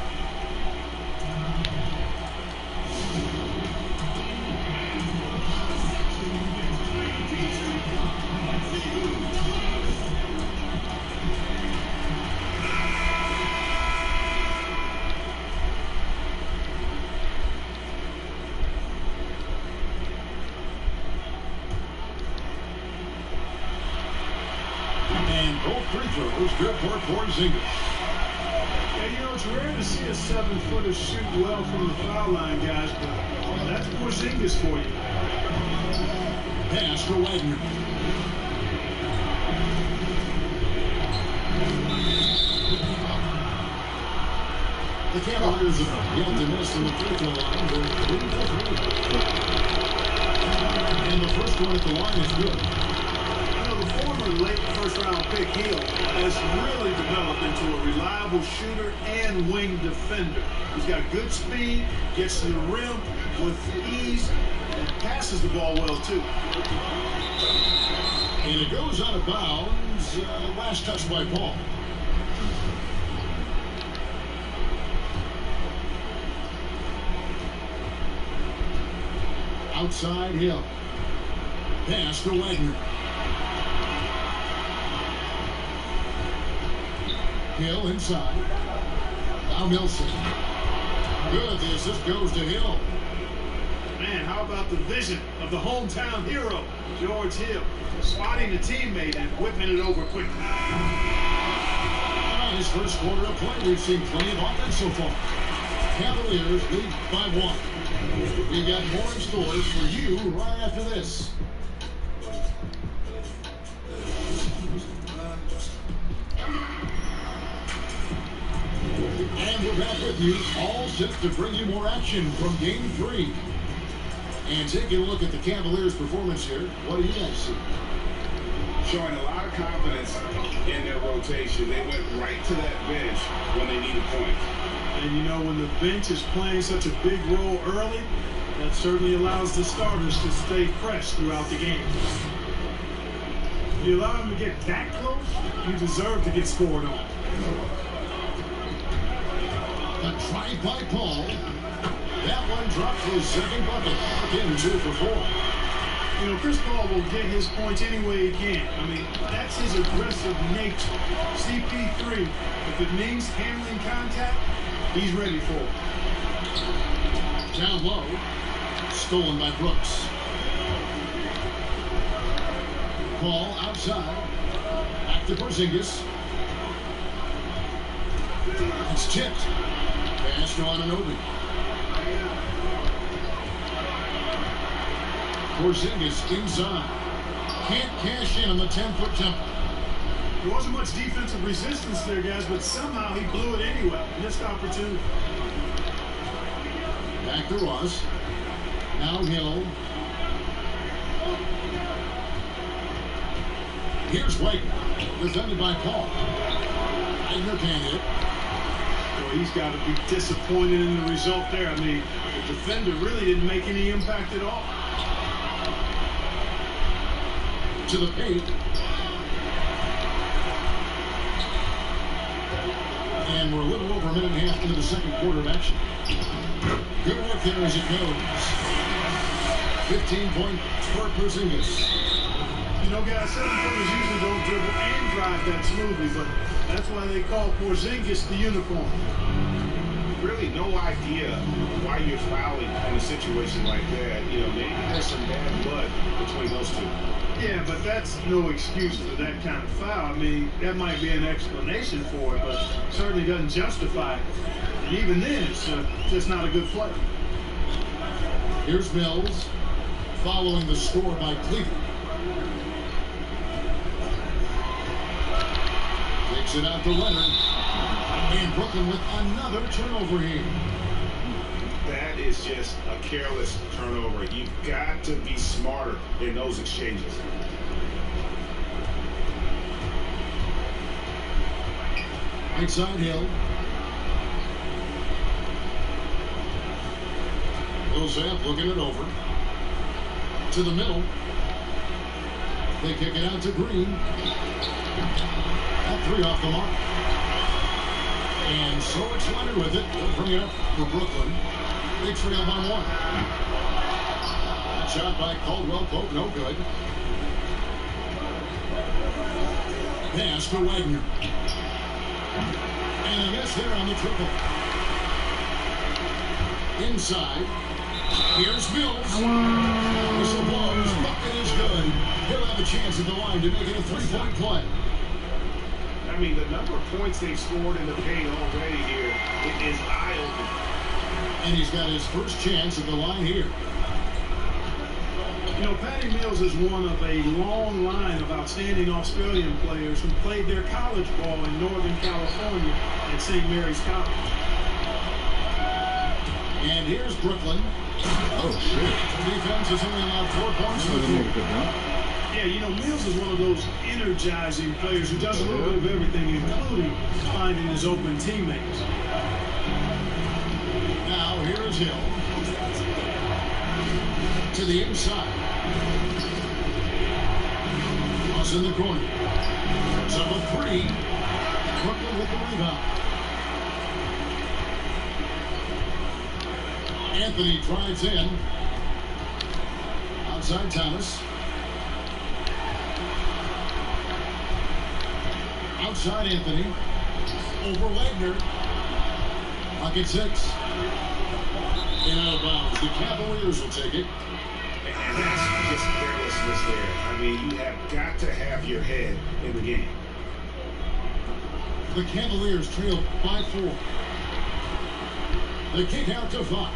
And both free throws good for Porzingis. Yeah, you know, it's rare to see a 7-footer shoot well from the foul line, guys, but that's Porzingis for you. Pass to Wagner. The Cavaliers have yet to miss from the free throw line. They're 3 for 3. And the first one at the line is good. The former late first-round pick, Hill, has really developed into a reliable shooter and wing defender. He's got good speed, gets to the rim with ease, and passes the ball well, too. And it goes out of bounds. Last touch by Paul. Outside Hill. Pass to Wagner. Hill inside. Now Nelson. Good. The assist goes to Hill. Man, how about the vision of the hometown hero, George Hill, spotting a teammate and whipping it over quickly. His first quarter of play, we've seen plenty of offense so far. Cavaliers lead by 1. We got more in store for you right after this. And we're back with you, all set to bring you more action from Game 3. And taking a look at the Cavaliers' performance here, what do you guys see? Showing a lot of confidence in their rotation. They went right to that bench when they needed points. And you know, when the bench is playing such a big role early, that certainly allows the starters to stay fresh throughout the game. If you allow them to get that close, you deserve to get scored on. A drive by Paul. That one dropped for his second bucket. Again, 2 for 4. You know, Chris Paul will get his points any way he can. I mean, that's his aggressive nature. CP3, if it means handling contact, he's ready for it. Down low. Stolen by Brooks. Paul outside. Back to Porzingis. It's tipped. Pass to Anunoby. Porzingis inside. Can't cash in on the 10-foot jumper. There wasn't much defensive resistance there, guys, but somehow he blew it anyway. Missed opportunity. Back to Ross. Now Hill. Here's Wagner. Defended by Paul. Wagner can't hit. Well, he's got to be disappointed in the result there. I mean, the defender really didn't make any impact at all. To the paint. And we're a little over a minute and a half into the second quarter of action. Good work there as it goes. 15 points for Porzingis. You know, guys, 7-footers usually don't dribble and drive that smoothly, but that's why they call Porzingis the unicorn. Really no idea why you're fouling in a situation like that. You know, maybe there's some bad blood between those two. Yeah, but that's no excuse for that kind of foul. I mean, that might be an explanation for it, but certainly doesn't justify it. And even then, it's just not a good play. Here's Mills, following the score by Cleveland. Takes it out to Leonard. And Brooklyn with another turnover here. That is just a careless turnover. You've got to be smarter in those exchanges. Right side Hill. Millsap looking it over. To the middle. They kick it out to Green. That three off the mark. And so it's Leonard with it. They'll bring it up for Brooklyn. They trail by one. That shot by Caldwell Pope, no good. Pass to Wagner. And a miss there on the triple. Inside. Here's Mills. Whistle blows. Bucket is good. He'll have a chance at the line to make it a three-point play. I mean, the number of points they've scored in the paint already here is eye-opening. And he's got his first chance at the line here. You know, Patty Mills is one of a long line of outstanding Australian players who played their college ball in Northern California at St. Mary's College. And here's Brooklyn. Oh, shit. The defense has only allowed 4 points to the team. Yeah, you know, Mills is one of those energizing players who does a little bit of everything, including finding his open teammates. Now, here is Hill. To the inside. Cross in the corner. It's up a three. Brooklyn with the rebound. Anthony drives in. Outside Thomas. Outside Anthony. Over Wagner. Pocket six. And out of bounds. The Cavaliers will take it. And that's just carelessness there. I mean, you have got to have your head in the game. The Cavaliers trail by 4. The kick out to Fox.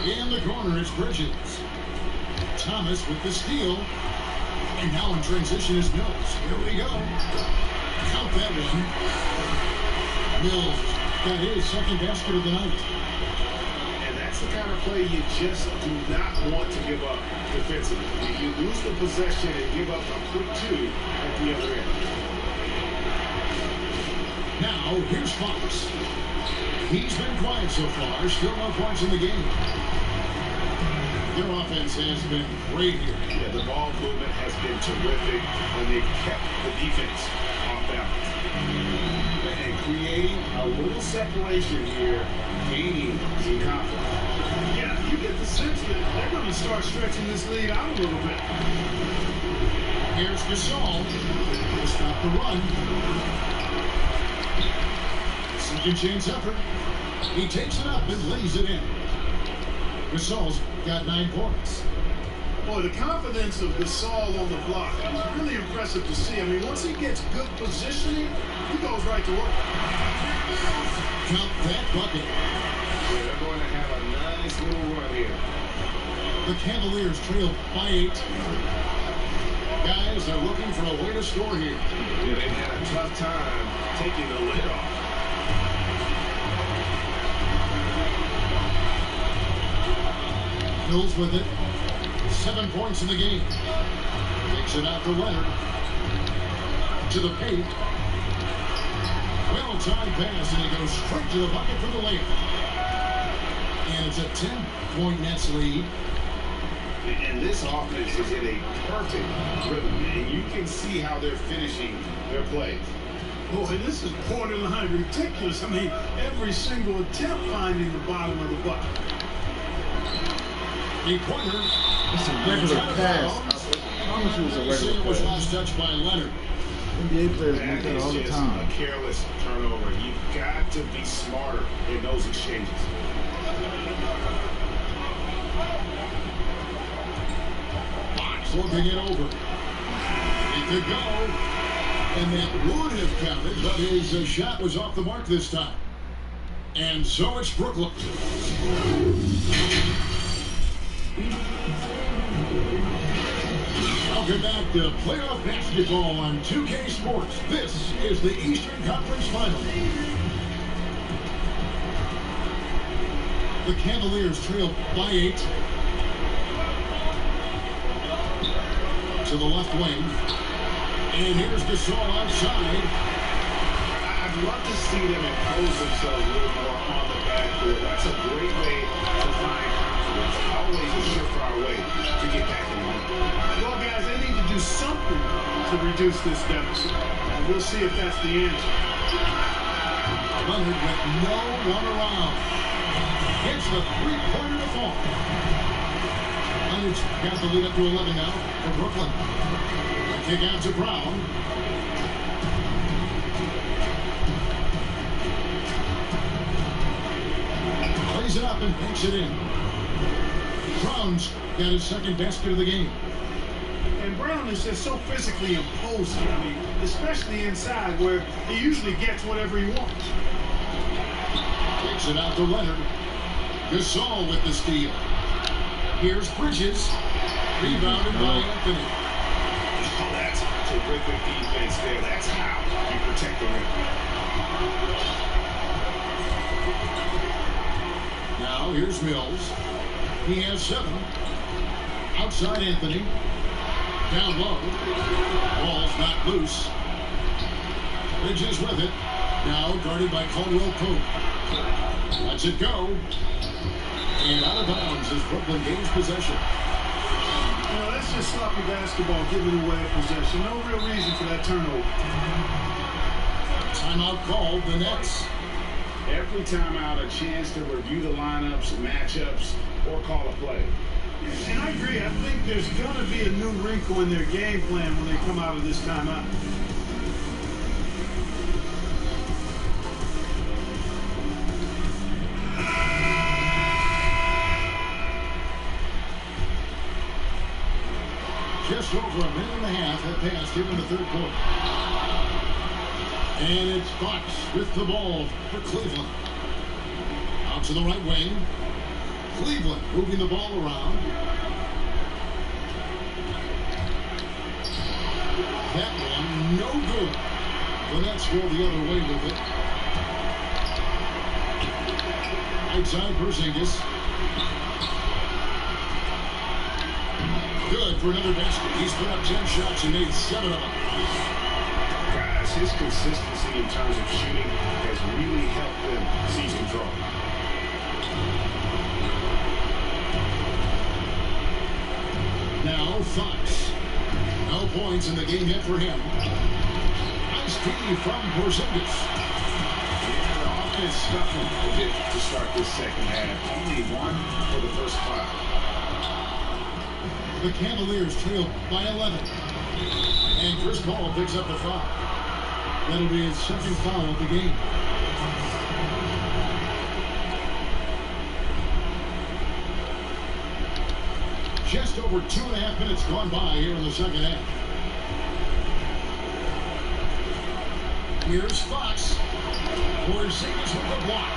In the corner, it's Bridges. Thomas with the steal. And now in transition is Mills. Here we go. Count that one. Mills got his second basket of the night. And that's the kind of play you just do not want to give up defensively. You lose the possession and give up a quick two at the other end. Now, here's Fox. He's been quiet so far. Still no points in the game. Their offense has been great here. Yeah, the ball movement has been terrific, and they've kept the defense off balance. And creating a little separation here, gaining some confidence. Yeah, you get the sense that they're going to start stretching this lead out a little bit. Here's Gasol to stop the run. Second chance effort. He takes it up and lays it in. Gasol's got 9 points. Boy, the confidence of Gasol on the block is really impressive to see. I mean, once he gets good positioning, he goes right to work. Count that bucket. Yeah, they're going to have a nice little run here. The Cavaliers trail by 8. Guys are looking for a way to score here. Yeah, they've had a tough time taking the lid off. Mills with it. 7 points in the game. Takes it out to Leonard. To the paint. Well-timed pass, and he goes straight to the bucket for the layup. And it's a 10-point Nets lead. And this offense is in a perfect rhythm, and you can see how they're finishing their plays. Boy, this is borderline ridiculous. I mean, every single attempt finding the bottom of the bucket. A pointer. It's a regular pass. I promise you it's a regular It was pass. last touched by Leonard. NBA players That make that is all the just time. a careless turnover. You've got to be smarter in those exchanges. Fox looking it over. It could go. And that would have counted, but his shot was off the mark this time. And so it's Brooklyn. A Welcome back to playoff basketball on 2K Sports. This is the Eastern Conference Final. The Cavaliers trail by 8. To the left wing. And here's Gasol outside. I'd love to see them impose themselves a little more on the backcourt. That's a great way to find confidence. Always a surefire way to get back in the game. Well, guys, they need to do something to reduce this deficit. And we'll see if that's the answer. Leonard with no one around. Hits the three-pointer to fall. Leonard's got the lead up to 11 now for Brooklyn. Kick out to Brown. Plays it up and banks it in. Brown's got his second basket of the game. And Brown is just so physically imposing. I mean, especially inside where he usually gets whatever he wants. Takes it out to Leonard. Gasol with the steal. Here's Bridges. Rebounded by Anthony. Oh, that's terrific defense there. That's how you protect the rim. Now here's Mills. He has 7. Outside Anthony. Down low. Ball's not loose. Bridges with it. Now guarded by Caldwell Pope. Lets it go. And out of bounds as Brooklyn gains possession. You know, that's just sloppy basketball, giving away a possession. No real reason for that turnover. Timeout called, the Nets. Every timeout, a chance to review the lineups, matchups, or call a play. And I agree. I think there's going to be a new wrinkle in their game plan when they come out of this timeout. Just over a minute and a half have passed here in the third quarter. And it's Fox with the ball for Cleveland. Out to the right wing. Cleveland moving the ball around. That one, no good. The Nets go the other way with it. Outside Porzingis. Good for another basket. He's put up 10 shots and made 7 of them. Guys, his consistency in terms of shooting has really helped them seize control. Now Fox. No points in the game yet for him. Nice key from Porzingis. Yeah, the offense stuck him a bit to start this second half. Only 1 for the first 5. The Cavaliers trail by 11. And Chris Paul picks up the foul. That'll be his second foul of the game. Just over 2.5 minutes gone by here in the second half. Here's Fox. Porzingis with the block.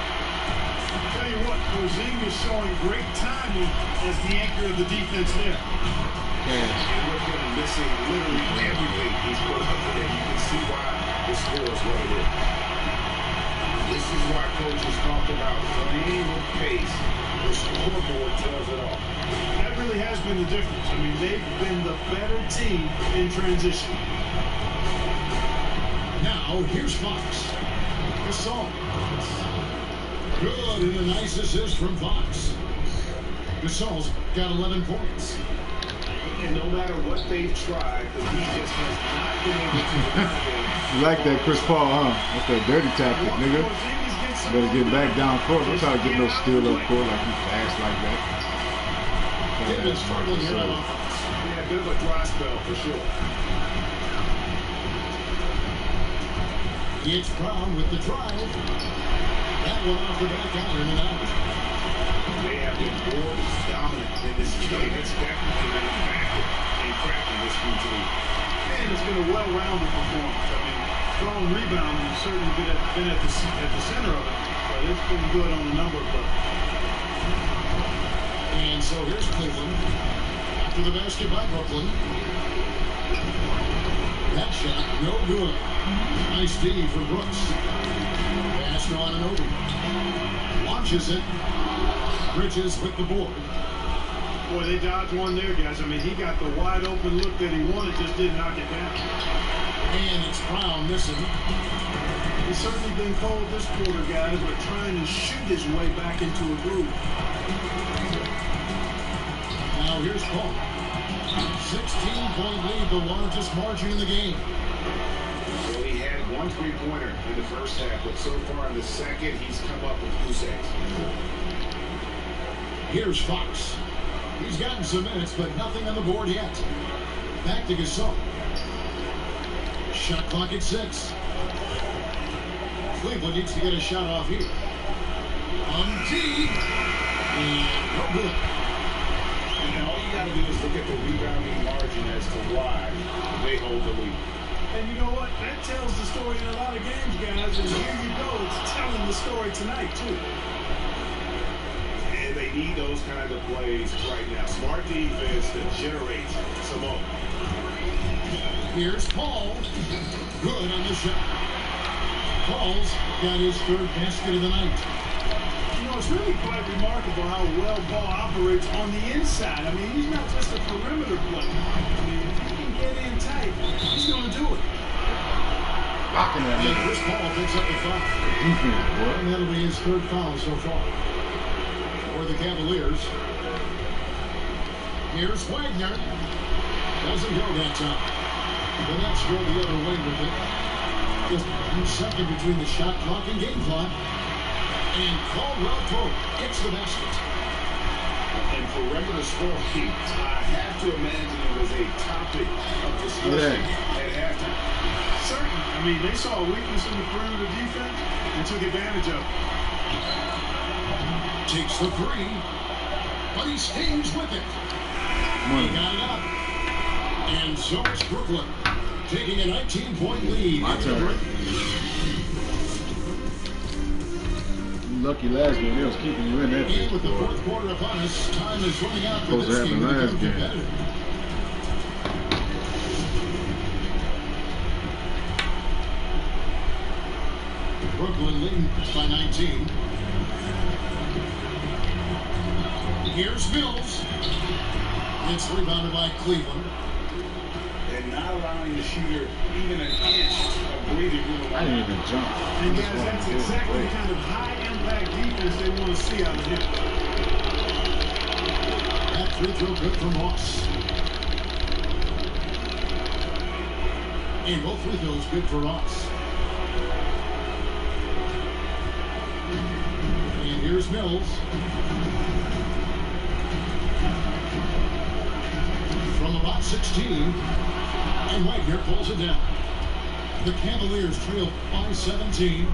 I'll tell you what, Porzingis showing great timing as the anchor of the defense there. And with him missing literally everything he's put up there, you can see why the score is what it is. This is why coaches talk about playing with pace. The scoreboard tells it all. That really has been the difference. I mean, they've been the better team in transition. Now, here's Fox. Gasol. Good, and a nice assist from Fox. Gasol's got 11 points. And no matter what they've tried, the defense has not been able to defend. You like that Chris Paul, huh? That's that dirty tactic, nigga. Better get back down court. Don't try to get no steal up court like you fast like that. They've been struggling here on offense. Yeah, a bit of a dry spell for sure. It's Brown with the drive. That one off the back out and out. They have been more dominant in this game. It's definitely been a factor in cracking this routine. And it's been a well-rounded performance. I mean, strong rebounding has certainly been at the center of it, but it's been good on a number of levels. And so here's Cleveland. Got for the basket by Brooklyn. That shot, no good. Nice D for Brooks. Pass to Anunoby. Launches it. Bridges with the board. Boy, they dodged one there, guys. I mean, he got the wide open look that he wanted, just didn't knock it down. And it's Brown missing. He's certainly been cold this quarter, guys, but trying to shoot his way back into a groove. Now here's Paul. 16-point lead, the largest margin in the game. Well, he had one three-pointer in the first half, but so far in the second, he's come up with loose ends. Here's Fox. He's gotten some minutes, but nothing on the board yet. Back to Gasol. Shot clock at 6. Cleveland needs to get a shot off here. On D. And no good. And all you got to do is look at the rebounding margin as to why they hold the lead. And you know what? That tells the story in a lot of games, guys. And here you go. It's telling the story tonight, too. And they need those kind of plays right now. Smart defense to generate some more. Here's Paul. Good on the shot. Paul's got his third basket of the night. You know, it's really quite remarkable how well Paul operates on the inside. I mean, he's not just a perimeter player. I mean, if he can get in tight, he's going to do it. Rocking that And nigga. Chris Paul picks up the foul. Defense, boy. And that'll be his third foul so far for the Cavaliers. Here's Wagner. Doesn't go that time. The Nets go the other way with it. Just 1 second between the shot clock and game clock. And Caldwell Pope gets the basket. And perimeter scoring, I have to imagine it was a topic of discussion at halftime. Certainly. I mean, they saw a weakness in the perimeter defense and took advantage of it. Takes the three, but he stays with it. He got it up. And so it's Brooklyn, taking a 19-point lead. My turn. Lucky last game, they was keeping you in that And bitch, with the boy. fourth quarter upon us, time is running out for Supposed to this happen game to last become game. competitive. Brooklyn leading by 19. Here's Mills. It's rebounded by Cleveland. And not allowing the shooter even an inch of breathing room. I didn't even jump. And guys, that's exactly the kind of high-impact defense they want to see out of him. That free throw good from Moss. And both free throws good for Ross. And here's Mills. From about 16. And Wagner pulls it down. The Cavaliers trail by 17.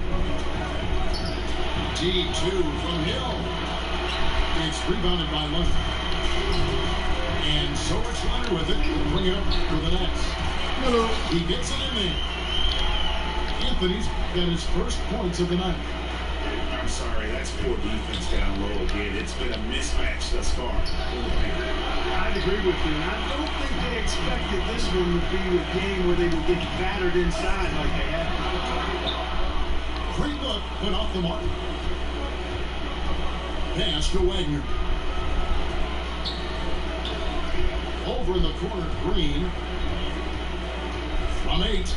D2 from Hill. It's rebounded by Luster. And so it's Leonard with it. He'll bring it up for the Nets. Hello. He gets it in there. Anthony's got his first points of the night. I'm sorry, that's poor defense down low again. It's been a mismatch thus far. I'd agree with you, and I don't think they expected this one would be a game where they would get battered inside like they had. Great look, but off the mark. Pass to Wagner. Over in the corner, Green. From 8.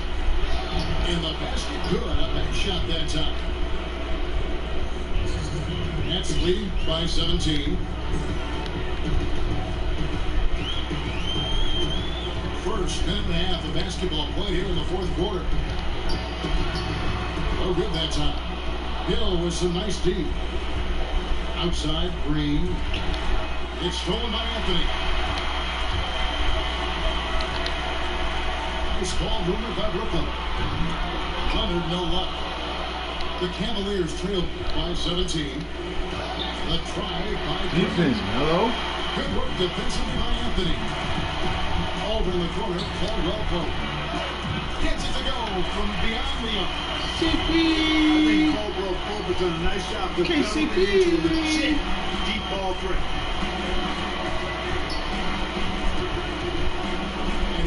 In the basket, good. A back shot that time. Nets leading by 17. First minute and a half of basketball played here in the fourth quarter. No good that time. Hill with some nice D. Outside, Green. It's stolen by Anthony. Nice ball movement by Brooklyn. Leonard, no luck. The Cavaliers trail by 17. The try by Defense, hello. Good work defensively by Anthony. Over in the corner, Caldwell Pope. Gets it to go from beyond the arc. I think Caldwell Pope has done a nice job developing into a legit deep ball threat.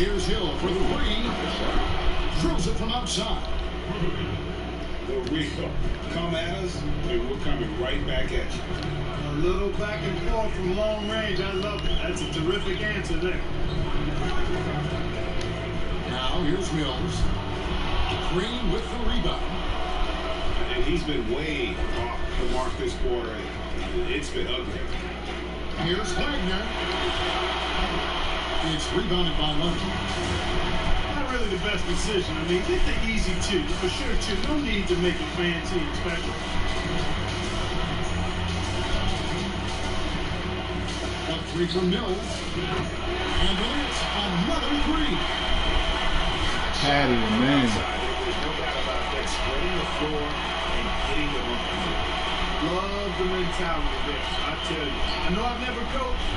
Here's Hill for the three. Throws it from outside. There we go. Come at us, and we're coming right back at you. A little back and forth from long range. I love it. That's a terrific answer there. Now here's Mills. Green with the rebound. And he's been way off the mark this quarter. It's been ugly. Here's Wagner. It's rebounded by London. Not really the best decision. I mean, get the easy two. For sure, two. No need to make it fancy and special. Up three from Mills. And then it's another three. Patty, man. There's no doubt about that. Spreading the floor and hitting the hoop. Love the mentality of this, I tell you. I know I've never coached,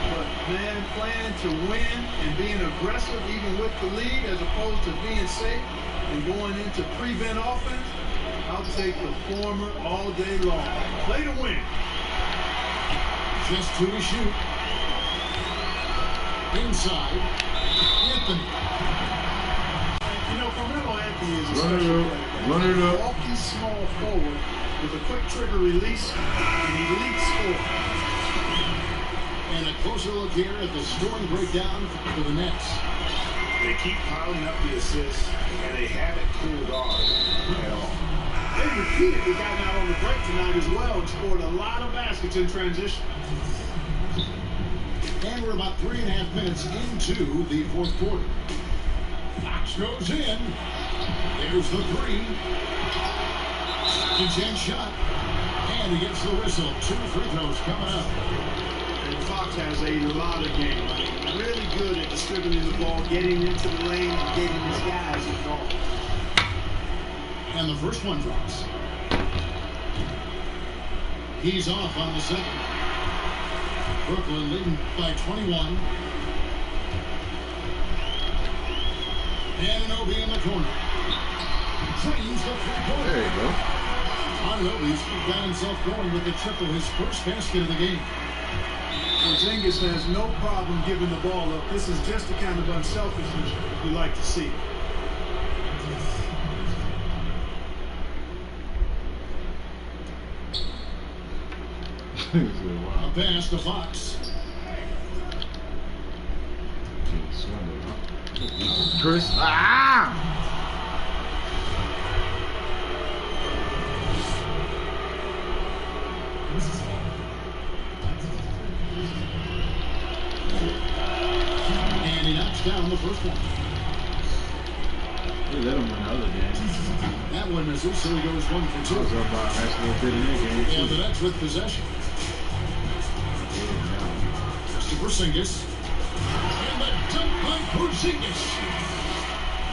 but man, playing to win and being aggressive even with the lead as opposed to being safe and going into prevent offense, I'll take the former all day long. Play to win. Just two to shoot. Inside. Anthony. You know, Carmelo Anthony is a Run it special up. player. Run it up. Bulky, small forward with a quick trigger release and elite score. And a closer look here at the scoring breakdown for the Nets. They keep piling up the assists, and they haven't cooled off at all. They repeatedly got out on the break tonight as well and scored a lot of baskets in transition. And we're about 3.5 minutes into the fourth quarter. Fox goes in. There's the three. Second chance shot. And he gets the whistle. 2 free throws coming up. And Fox has a lot of game. I mean, really good at distributing the ball, getting into the lane, and getting his guys involved. And the first one drops. He's off on the second. Brooklyn leading by 21. And Obi in the corner. Drains the three-pointer. There you go. Obi's got himself going with the triple, his first basket of the game. Porzingis has no problem giving the ball up. This is just the kind of unselfishness you like to see. A pass to Fox. Chris. Ah! And he knocks down the first one. They let him win the other game. That one misses, so he goes 1 for 2. I was up by a nice little bit in that game. And the Nets with possession. To Porzingis. And the dunk by Porzingis.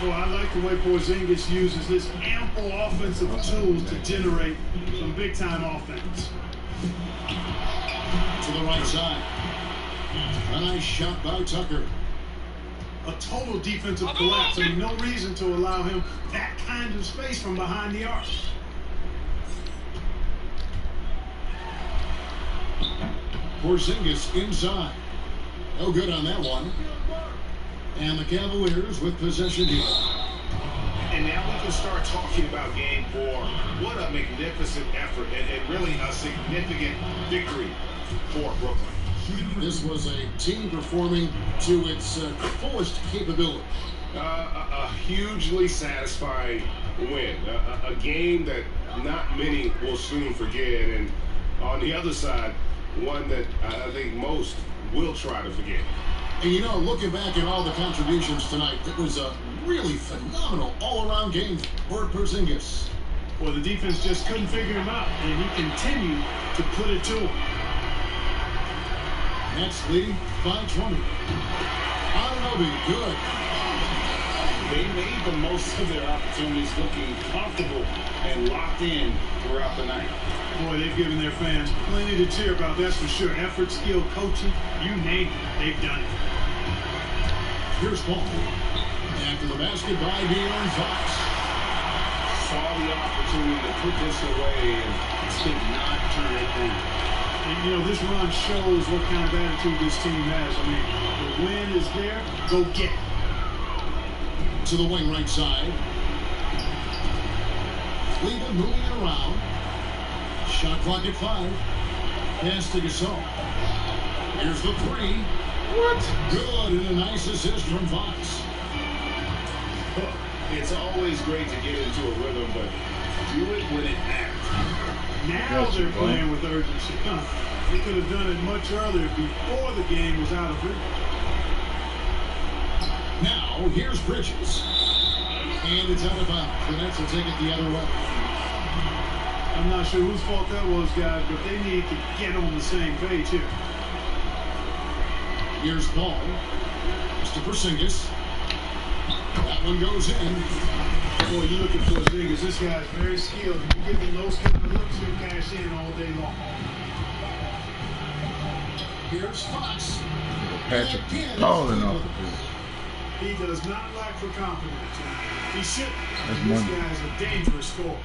Well, I like the way Porzingis uses his ample offensive tools to generate some big-time offense. To the right side. A nice shot by Tucker. A total defensive collapse. I mean, no reason to allow him that kind of space from behind the arc. Porzingis inside. No good on that one. And the Cavaliers with possession here. And now we can start talking about game 4. What a magnificent effort and really a significant victory for Brooklyn. This was a team performing to its fullest capability. A hugely satisfying win. A game that not many will soon forget. And on the other side, one that I think most will try to forget. And you know, looking back at all the contributions tonight, it was a really phenomenal all-around game for Porzingis. Well, the defense just couldn't figure him out, and he continued to put it to him. Nets leading by 20. Obi, good. They made the most of their opportunities, looking comfortable and locked in throughout the night. Boy, they've given their fans plenty to cheer about, that's for sure. Effort, skill, coaching, you name it, they've done it. Here's Paul. After the basket by De'Aaron Fox. Saw the opportunity to put this away and did not turn it down. And, you know, this run shows what kind of attitude this team has. I mean, the win is there, go get it. To the wing right side. Cleveland moving it around. Shot clock at 5. Pass to Gasol. Here's the 3. What? Good, and a nice assist from Fox. It's always great to get into a rhythm, but do it when it matters. Now they're playing with urgency. They could have done it much earlier before the game was out of reach. Now, here's Bridges. And it's out of bounds. The Nets will take it the other way. I'm not sure whose fault that was, guys, but they need to get on the same page here. Here's Paul. Mr. Porzingis. That one goes in. Boy, you look at Porzingis. This guy's very skilled. You give him those kind of looks, he'll cash in all day long. Here's Fox. Patrick balling off the pitch. He does not lack for confidence. He shouldn't. That's This guy's a dangerous scorer.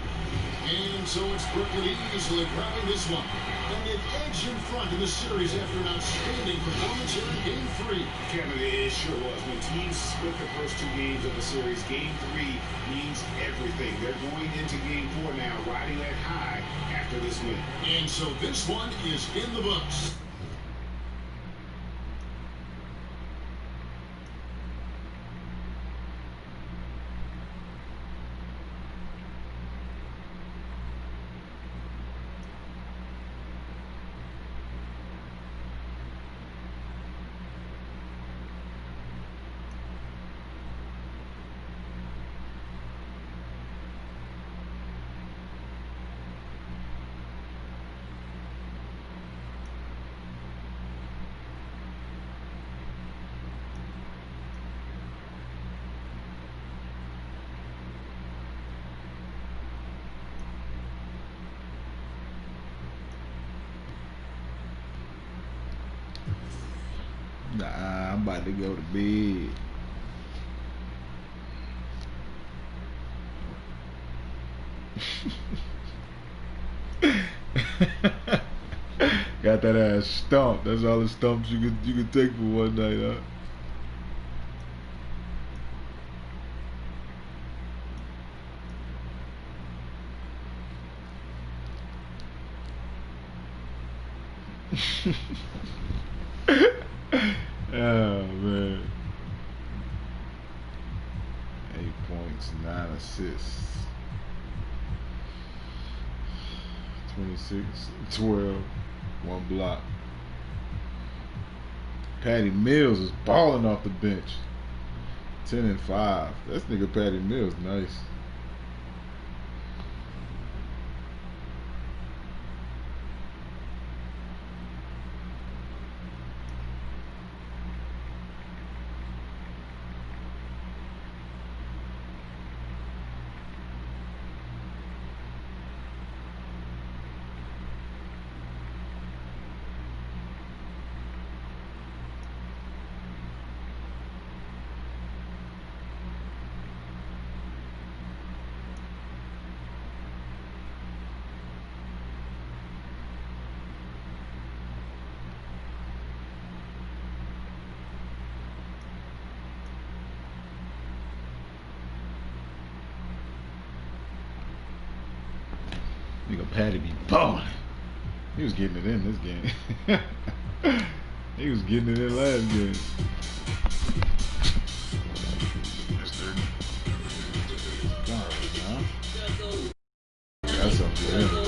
And so it's Brooklyn easily grabbing this one. And they've edged in front in the series after an outstanding performance here in Game 3. Kevin, it sure was. When teams split the first 2 games of the series, Game 3 means everything. They're going into Game 4 now, riding that high after this win. And so this one is in the books. Nah, I'm about to go to bed. Got that ass stumped. That's all the stumps you could take for one night, huh? Oh man. 8 points, 9 assists. 26, 12, 1 block. Patty Mills is balling off the bench. 10 and 5. That's nigga Patty Mills, nice. Nigga Patty be balling. He was getting it in this game. He was getting it in last game. That's up to him.